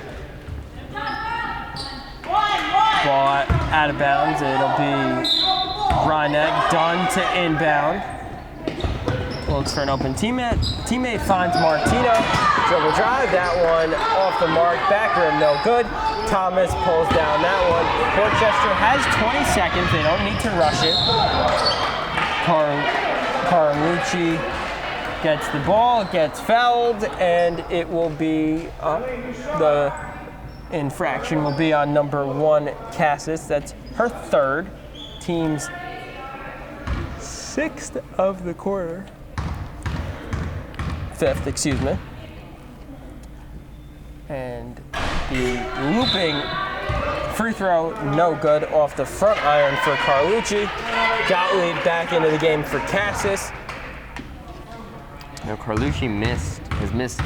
Ball out of bounds. It'll be Rhineck, done to inbound. Looks for an open teammate. Teammate finds Martino. Dribble drive, that one off the mark. Back rim, no good. Thomas pulls down that one. Portchester has 20 seconds. They don't need to rush it. Carlucci gets the ball, gets fouled, and it will be the infraction will be on number 1, Cassis. That's her third. Team's 6th of the quarter. 5th, excuse me. And the looping free throw, no good, off the front iron for Carlucci. Gottlieb back into the game for Cassis. Carlucci has missed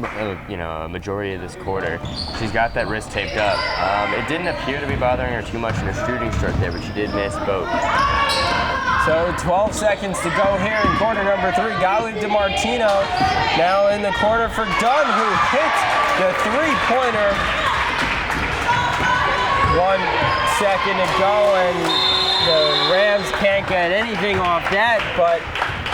a majority of this quarter. She's got that wrist taped up. It didn't appear to be bothering her too much in her shooting stroke there, but she did miss both. So 12 seconds to go here in quarter number 3. Gottlieb to Martino. Now in the corner for Dunn, who hits the three-pointer. 1 second to go, and the Rams can't get anything off that, but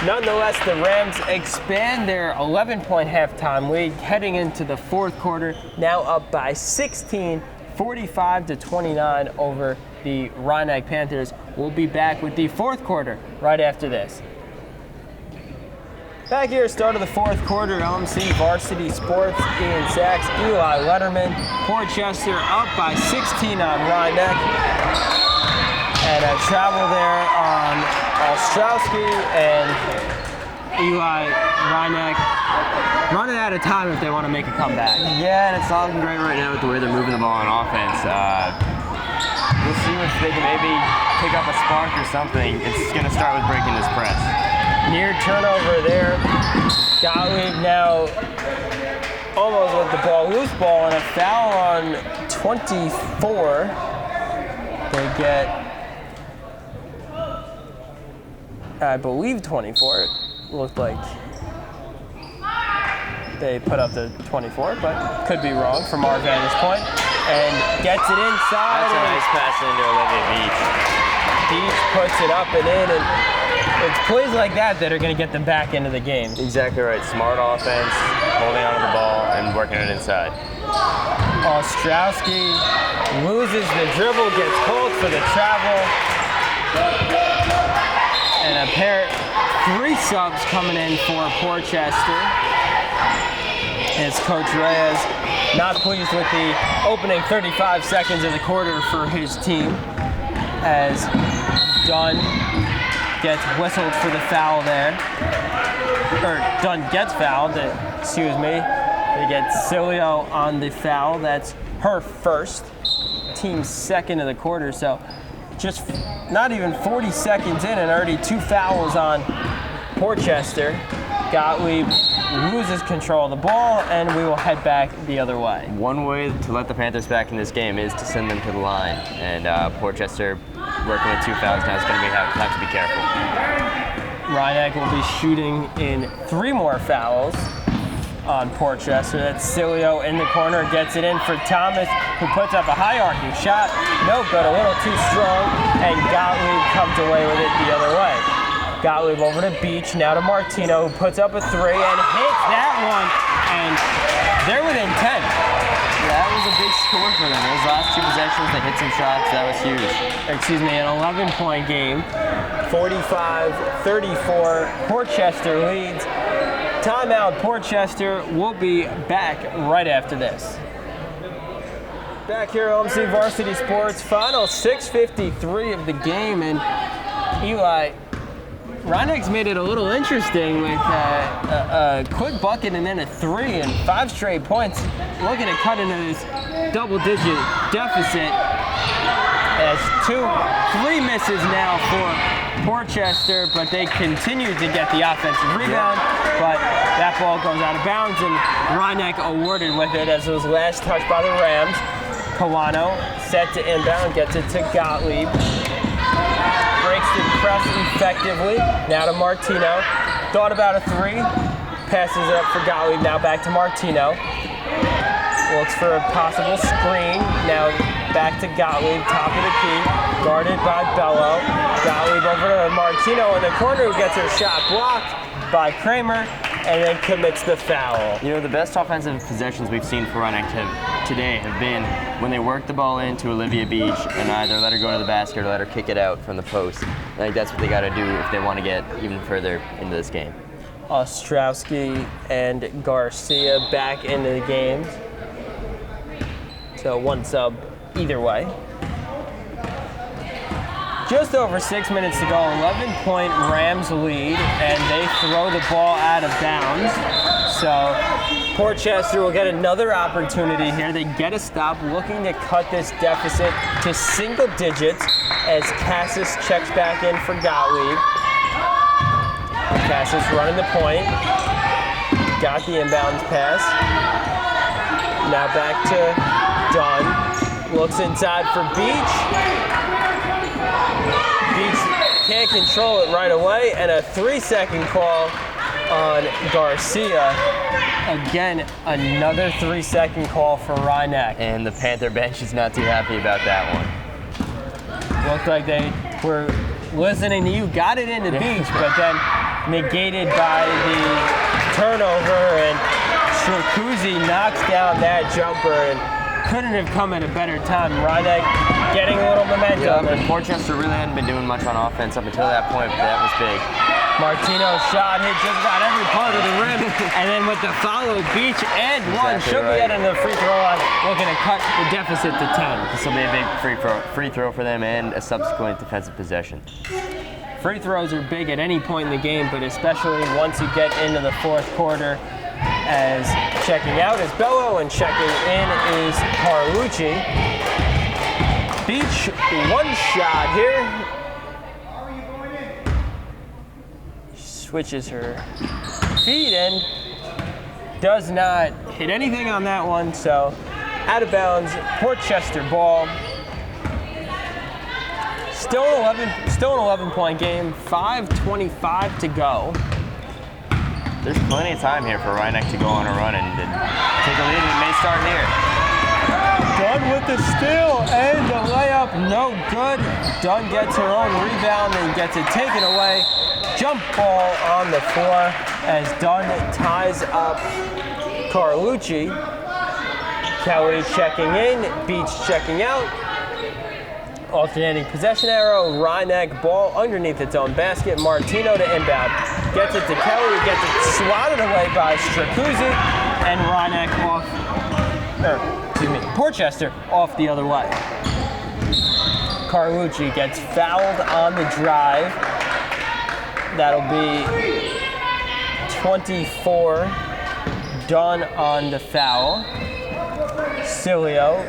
nonetheless, the Rams expand their 11-point halftime lead heading into the fourth quarter, now up by 16, 45-29 over the Rhineck Panthers. We'll be back with the fourth quarter right after this. Back here, start of the fourth quarter, LMC Varsity Sports, Ian Sachs, Eli Letterman, Portchester up by 16 on Rhineck. And a travel there on Ostrowski, and Eli Rhineck running out of time if they want to make a comeback. Yeah, and it's not looking great right now with the way they're moving the ball on offense. We'll see if they can maybe pick up a spark or something. It's going to start with breaking this press. Near turnover there. Gottlieb now almost with the ball, loose ball, and a foul on 24. They get, I believe, 24. It looked like they put up the 24, but could be wrong from our vantage point. And gets it inside. That's a nice pass into Olivia Beach. Beach puts it up and in, and it's plays like that that are going to get them back into the game. Exactly right. Smart offense, holding onto the ball and working it inside. Ostrowski loses the dribble, gets called for the travel. And a pair, 3 subs coming in for Portchester. As Coach Reyes not pleased with the opening 35 seconds of the quarter for his team, as Dunn gets whistled for the foul there. Or Dunn gets fouled, excuse me. They get Cilio on the foul. That's her first, team's second of the quarter. So just not even 40 seconds in and already 2 fouls on Portchester. Gottlieb loses control of the ball, and we will head back the other way. One way to let the Panthers back in this game is to send them to the line. And Portchester, working with 2 fouls now, is going to have to be careful. Rhineck will be shooting in 3 more fouls on Portchester. That's Cilio in the corner, gets it in for Thomas, who puts up a high-arcing shot. No good, a little too strong, and Gottlieb comes away with it the other way. Gottlieb over to Beach, now to Martino, who puts up a 3 and hits that one, and they're within 10. That was a big score for them. Those last 2 possessions, they hit some shots. That was huge. Excuse me, an 11-point game. 45-34, Portchester leads. Timeout, Portchester. We'll be back right after this. Back here at LMC Varsity Sports, final 6:53 of the game, and Eli, Rhineck's made it a little interesting with a quick bucket and then a 3 and 5 straight points, looking to cut into this double-digit deficit. as 3 misses now for Portchester, but they continue to get the offensive rebound, but that ball goes out of bounds, and Rhinebeck awarded with it as it was last touched by the Rams. Kawano set to inbound, gets it to Gottlieb. Breaks the press effectively. Now to Martino. Thought about a 3. Passes it up for Gottlieb. Now back to Martino. Looks for a possible screen. Now back to Gottlieb, top of the key. Guarded by Bello. Gottlieb over to Martino in the corner, who gets her shot blocked by Kramer, and then commits the foul. You know, the best offensive possessions we've seen for Rhinebeck today have been when they work the ball into Olivia Beach and either let her go to the basket or let her kick it out from the post. I think that's what they got to do if they want to get even further into this game. Ostrowski and Garcia back into the game. So 1 sub either way. Just over 6 minutes to go, 11-point Rams lead, and they throw the ball out of bounds. So Portchester will get another opportunity here. They get a stop, looking to cut this deficit to single digits as Cassis checks back in for Gottlieb. Cassis running the point. Got the inbounds pass. Now back to Dunn. Looks inside for Beach. Beach can't control it right away, and a 3-second call on Garcia. Again, another 3-second call for Rhinebeck. And the Panther bench is not too happy about that one. Looked like they were listening to you, got it into Beach, but then negated by the turnover, and Stracuzzi knocks down that jumper, and couldn't have come at a better time. Rhinebeck getting a little momentum. And Portchester really hadn't been doing much on offense up until that point, but that was big. Martino's shot hit just about every part of the rim, and then with the follow, Beach and one should be out on the free throw line, looking to cut the deficit to 10. This will be a big free throw for them and a subsequent defensive possession. Free throws are big at any point in the game, but especially once you get into the 4th quarter. As checking out is Bello and checking in is Carlucci. Beach, 1 shot here. Switches her feet and does not hit anything on that one, so out of bounds, Portchester ball. Still an 11-point game, 5:25 to go. There's plenty of time here for Rhinebeck to go on a run and take a lead, and it may start here. Dunn with the steal and the layup, no good. Dunn gets her own rebound and gets it taken away. Jump ball on the floor as Dunn ties up Carlucci. Kelly checking in, Beach checking out. Alternating possession arrow, Rhinebeck ball underneath its own basket. Martino to inbound. Gets it to Kelly, who gets it swatted away by Stracuzzi, and Rhinebeck Portchester off the other way. Carlucci gets fouled on the drive. That'll be 24 done on the foul. Cilio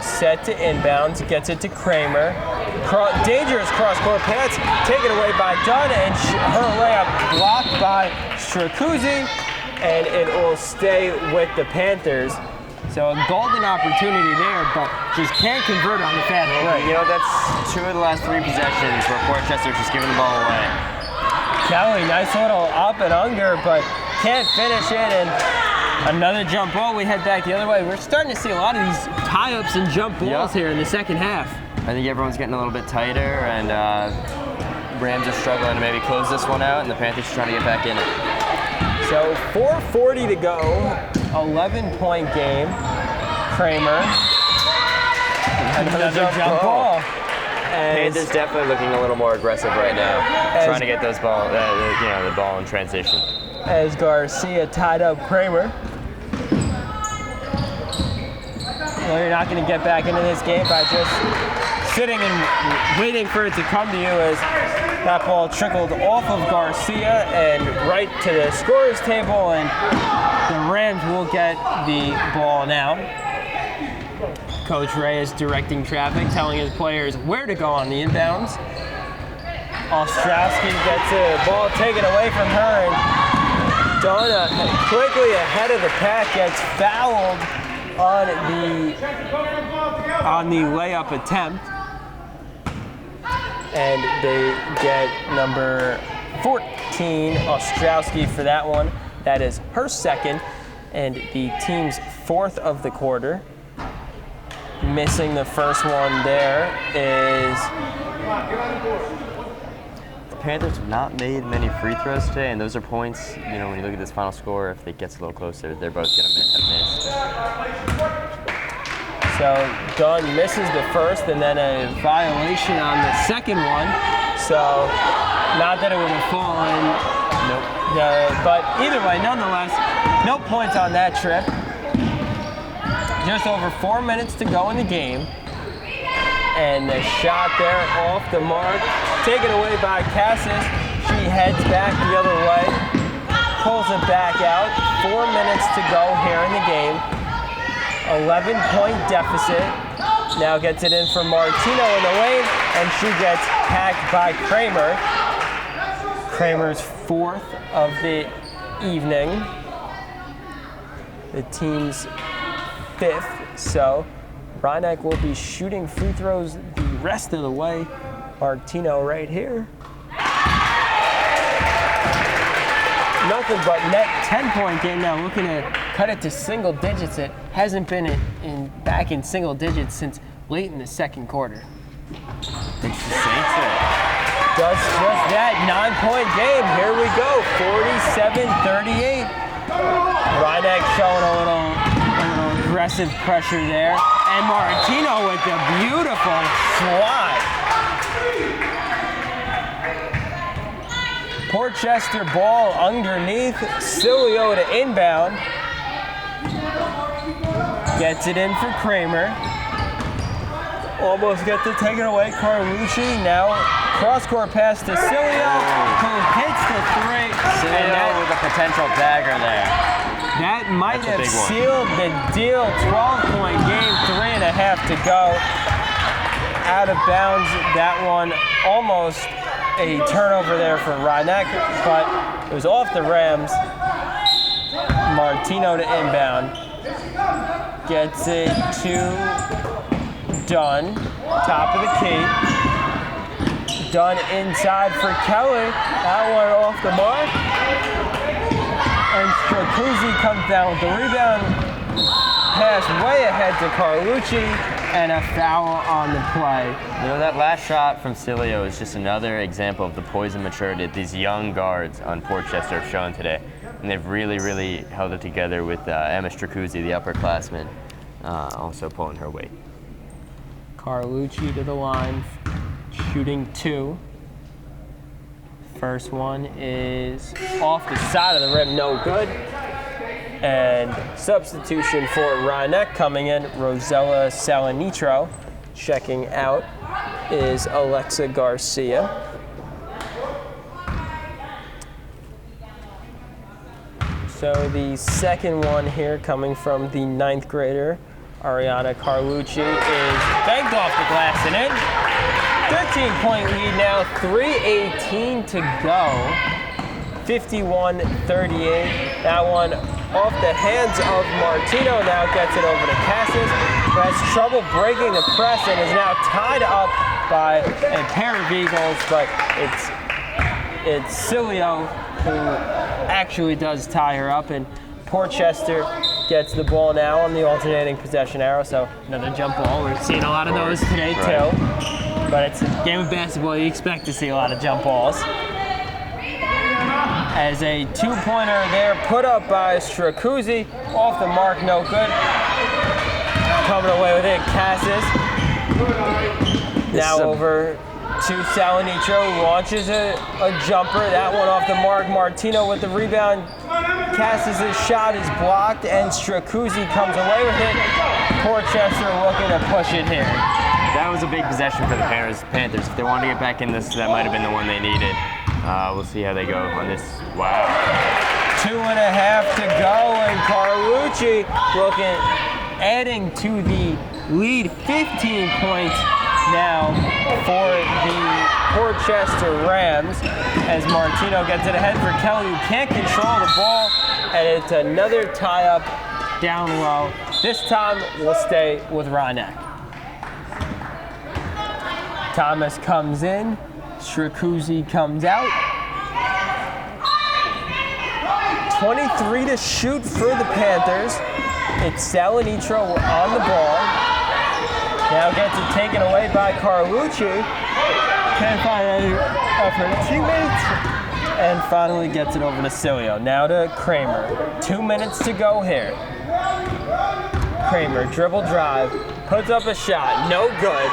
set to inbounds, gets it to Kramer. Dangerous cross-court pass, taken away by Dunn, and her layup blocked by Stracuzzi, and it will stay with the Panthers. So a golden opportunity there, but just can't convert on the fast break. You know, that's 2 of the last 3 possessions where Portchester's just giving the ball away. Kelly, nice little up and under, but can't finish it, and another jump ball. We head back the other way. We're starting to see a lot of these tie-ups and jump balls here in the second half. I think everyone's getting a little bit tighter, and Rams are struggling to maybe close this one out, and the Panthers are trying to get back in it. So 4:40 to go, 11-point game. Kramer, another jump ball. Panthers definitely looking a little more aggressive right now, trying to get those the ball in transition. As Garcia tied up Kramer. Well, you're not going to get back into this game by just sitting and waiting for it to come to you, as that ball trickled off of Garcia and right to the scorer's table, and the Rams will get the ball now. Coach Ray is directing traffic, telling his players where to go on the inbounds. Ostrowski gets the ball taken away from her, and Donna quickly ahead of the pack gets fouled on the layup attempt. And they get number 14, Ostrowski, for that one. That is her second, and the team's fourth of the quarter. Missing the first one there is... The Panthers have not made many free throws today, and those are points, you know, when you look at this final score, if it gets a little closer, they're both going to have missed. So Dunn misses the first, and then a violation on the second one. So not that it would have fallen. Nope. But either way, nonetheless, no points on that trip. Just over 4 minutes to go in the game. And the shot there off the mark, taken away by Cassis. She heads back the other way, pulls it back out. 4 minutes to go here in the game. 11-point deficit. Now gets it in for Martino in the lane, and she gets hacked by Kramer. Kramer's fourth of the evening. The team's fifth, so Rhinebeck will be shooting free throws the rest of the way. Martino right here. Nothing but net 10-point game now, looking to cut it to single digits. It hasn't been back in single digits since late in the second quarter. Thanks to Saints. Does just that, 9-point game. Here we go, 47-38. Rhinebeck showing a little aggressive pressure there. And Martino with the beautiful slide. Portchester ball underneath. Cilio to inbound. Gets it in for Kramer. Almost gets it taken away. Carlucci now cross-court pass to Cilio, who hits the three. Cilio with a potential dagger there. That might have sealed the deal. 12-point game, 3.5 to go. Out of bounds, that one almost a turnover there for Rhinebeck, but it was off the rims. Martino to inbound. Gets it to Dunn, top of the key. Dunn inside for Kelly. That one off the mark. And Stracuzzi comes down with the rebound. Pass way ahead to Carlucci, and a foul on the play. You know, that last shot from Cilio is just another example of the poise and maturity that these young guards on Portchester have shown today. And they've really, really held it together with Emma Stracuzzi, the upperclassman, also pulling her weight. Carlucci to the line, shooting two. First one is off the side of the rim, no good. And substitution for Rhinebeck coming in, Rosella Salinitro. Checking out is Alexa Garcia. So the second one here coming from the 9th grader, Ariana Carlucci, is banked off the glass and in. 13-point lead now, 3:18 to go. 51-38. That one off the hands of Martino, now gets it over to Cassis, who has trouble breaking the press and is now tied up by a pair of Eagles, but it's Cilio who actually does tie her up, and Portchester gets the ball now on the alternating possession arrow, so another jump ball. We're seeing a lot of those today too, but it's a game of basketball, you expect to see a lot of jump balls. As a two-pointer there, put up by Stracuzzi, off the mark, no good. Coming away with it, Cassis. Now over to Salinitro, who launches a jumper. That one off the mark. Martino with the rebound. Cassis' shot is blocked, and Stracuzzi comes away with it. Portchester looking to push it here. That was a big possession for the Panthers. If they wanted to get back in this, that might have been the one they needed. We'll see how they go on this. Wow. 2.5 to go, and Carlucci looking adding to the lead, 15 points now for the Portchester Rams as Martino gets it ahead for Kelly, who can't control the ball, and it's another tie-up down low. This time we'll stay with Rhinebeck. Thomas comes in, Stracuzzi comes out. 23 to shoot for the Panthers. It's Salinitro on the ball. Now gets it taken away by Carlucci. Can't find any of her teammates. And finally gets it over to Cilio. Now to Kramer. 2 minutes to go here. Kramer, dribble drive, puts up a shot, no good.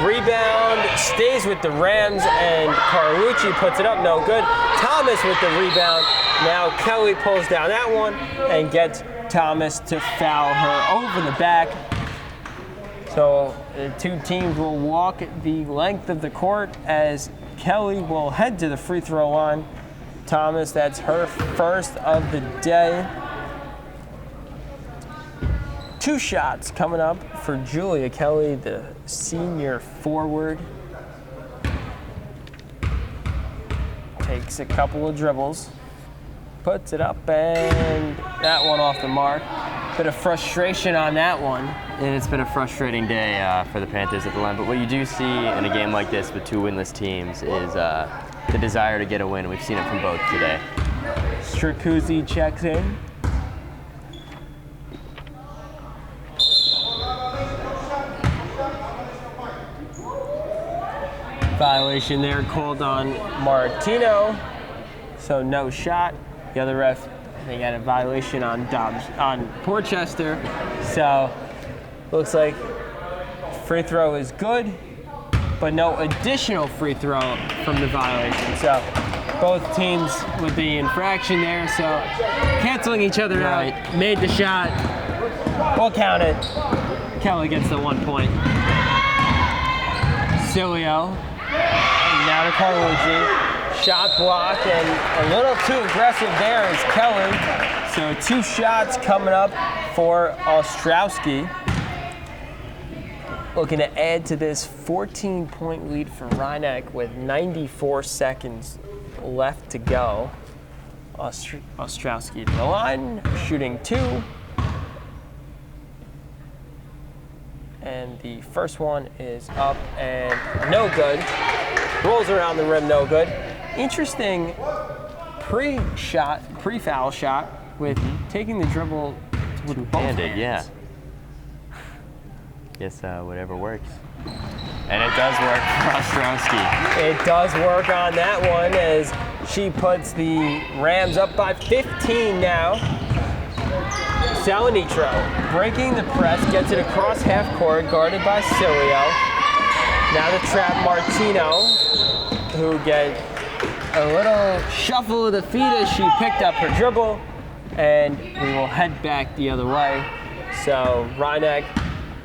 Rebound stays with the Rams, and Carlucci puts it up, no good. Thomas with the rebound. Now Kelly pulls down that one and gets Thomas to foul her over the back. So the two teams will walk the length of the court as Kelly will head to the free throw line. Thomas, that's her first of the day. 2 shots coming up for Julia Kelly, the senior forward. Takes a couple of dribbles, puts it up, and that one off the mark. Bit of frustration on that one. And it's been a frustrating day for the Panthers at the line. But what you do see in a game like this with 2 winless teams is the desire to get a win. We've seen it from both today. Stracuzzi checks in. Violation there called on Martino, so no shot. The other ref, they got a violation on Portchester, so looks like free throw is good, but no additional free throw from the violation. So both teams with the infraction there, so canceling each other out. Made the shot, we'll count it. Kelly gets the 1 point. Cilio. Now to Carlucci, shot block, and a little too aggressive there is Kelly. So 2 shots coming up for Ostrowski. Looking to add to this 14-point lead for Rhinebeck with 94 seconds left to go. Ostrowski to the line, shooting 2. And the first one is up and no good. Rolls around the rim, no good. Interesting pre-foul shot with taking the dribble with both hands. Yeah. Guess whatever works. And it does work for Ostrowski. It does work on that one as she puts the Rams up by 15 now. Salinitro breaking the press, gets it across half court, guarded by Cilio. Now to trap Martino, who gets a little shuffle of the feet as she picked up her dribble, and we will head back the other way. So Rhinebeck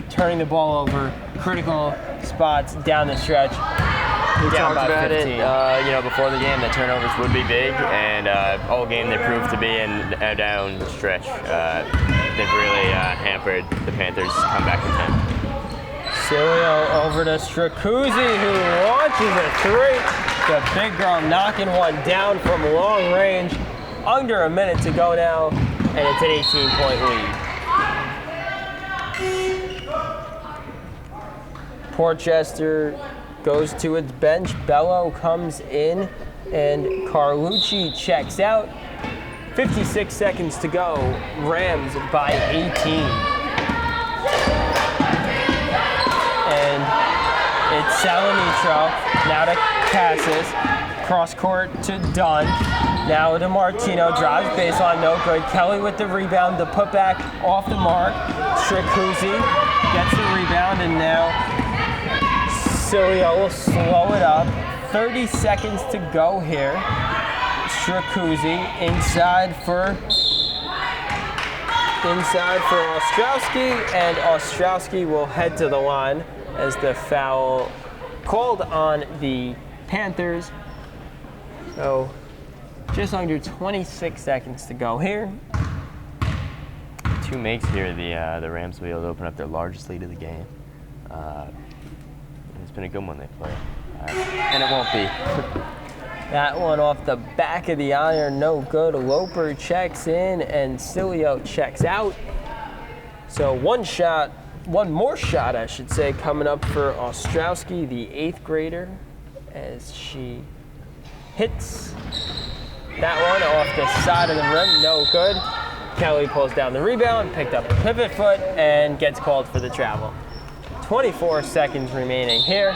turning the ball over, critical spots down the stretch. We talked about 15. It, before the game, that turnovers would be big, and all game they proved to be in a down stretch. They've really hampered the Panthers' comeback attempt. Cilio over to Stracuzzi, who launches a 3. The big girl knocking one down from long range. Under a minute to go now, and it's an 18-point lead. Portchester goes to its bench. Bello comes in, and Carlucci checks out. 56 seconds to go. Rams by 18. And it's Salinitro. Now to Cassis. Cross court to Dunn. Now to Martino. Drives baseline, no good. Kelly with the rebound. The putback off the mark. Stracuzzi gets the rebound, and now Cilio will slow it up. 30 seconds to go here. Stracuzzi inside for Ostrowski, and Ostrowski will head to the line as the foul called on the Panthers. So just under 26 seconds to go here. 2 makes here, the Rams will be able to open up their largest lead of the game. It's been a good one they played, and it won't be. That one off the back of the iron, no good. Loper checks in and Cilio checks out. So one more shot, I should say, coming up for Ostrowski, the 8th grader, as she hits that one off the side of the rim, no good. Kelly pulls down the rebound, picked up a pivot foot, and gets called for the travel. 24 seconds remaining here.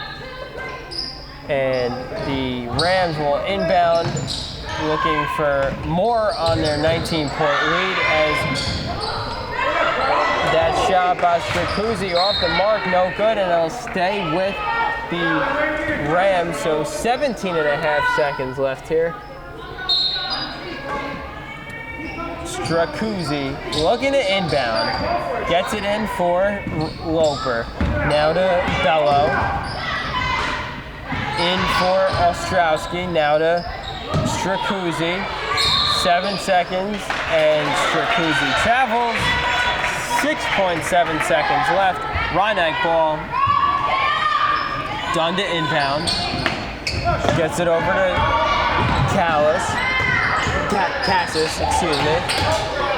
And the Rams will inbound, looking for more on their 19-point lead as that shot by Stracuzzi off the mark, no good, and it'll stay with the Rams. So 17.5 seconds left here. Stracuzzi looking to inbound, gets it in for Loper. Now to Bello. In for Ostrowski, now to Stracuzzi. 7 seconds, and Stracuzzi travels. 6.7 seconds left. Reinach ball. Done to inbound. Gets it over to Cassis, excuse me.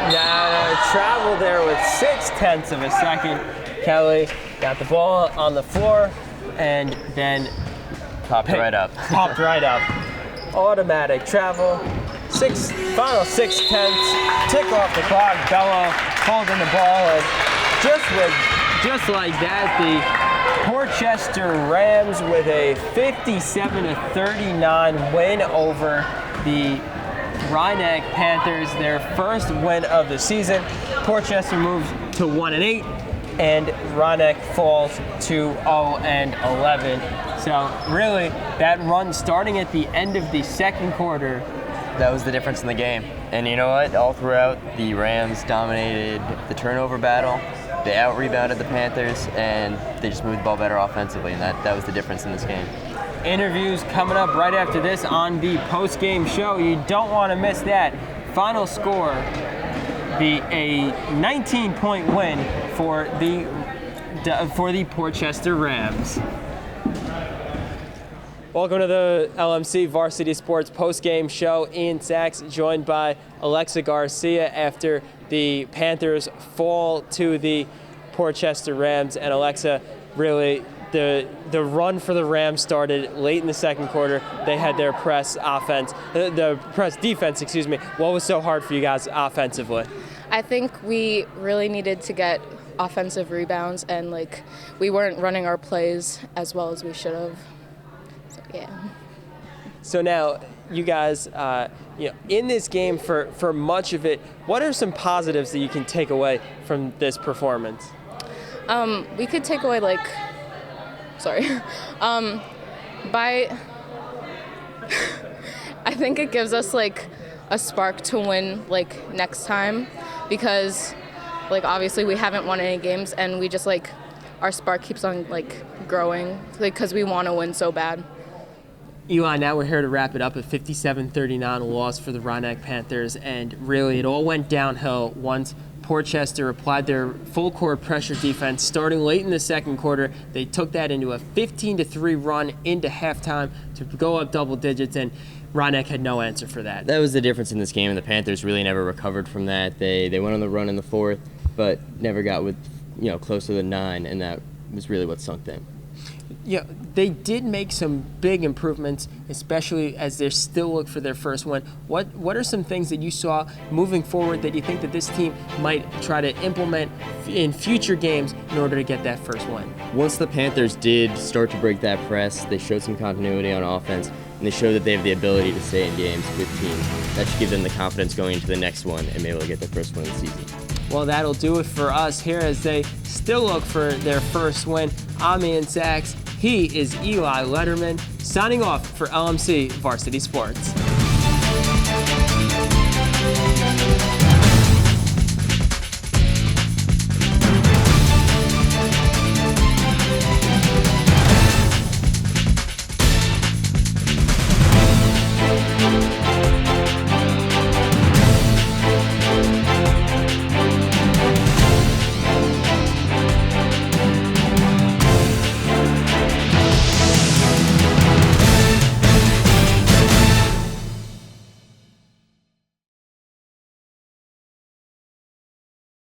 Now travel there with 0.6 of a second. Kelly got the ball on the floor and then Popped right up. Popped right up. Automatic travel. Final 6 tenths. Tick off the clock. Bello holding the ball. And just like that, the Portchester Rams with a 57-39 win over the Reinach Panthers, their first win of the season. Portchester moves to 1-8, and Reinach falls to 0-11. So really, that run starting at the end of the second quarter. That was the difference in the game. And you know what? All throughout, the Rams dominated the turnover battle. They out-rebounded the Panthers, and they just moved the ball better offensively, and that was the difference in this game. Interviews coming up right after this on the post-game show. You don't want to miss that. Final score, a 19-point win for the Portchester Rams. Welcome to the LMC Varsity Sports post-game show. Ian Sachs joined by Alexa Garcia after the Panthers fall to the Portchester Rams. And Alexa, really, the run for the Rams started late in the second quarter. They had their press defense, excuse me. What was so hard for you guys offensively? I think we really needed to get offensive rebounds, and we weren't running our plays as well as we should have. So, yeah. So now, you guys, in this game for much of it, what are some positives that you can take away from this performance? We could take away I think it gives us a spark to win next time, because obviously we haven't won any games, and we just our spark keeps on growing because we want to win so bad. Eli, now we're here to wrap it up. A 57-39 loss for the Reinach Panthers, and really it all went downhill once Portchester applied their full court pressure defense starting late in the second quarter. They took that into a 15-3 run into halftime to go up double digits, and Reinach had no answer for that. That was the difference in this game, and the Panthers really never recovered from that. They went on the run in the fourth, but never got close to the 9, and that was really what sunk them. Yeah, they did make some big improvements, especially as they still look for their first win. What are some things that you saw moving forward that you think that this team might try to implement in future games in order to get that first win? Once the Panthers did start to break that press, they showed some continuity on offense, and they showed that they have the ability to stay in games with teams. That should give them the confidence going into the next one and be able to get their first win of the season. Well, that'll do it for us here as they still look for their first win. I'm Ian Sachs. He is Eli Letterman, signing off for LMC Varsity Sports.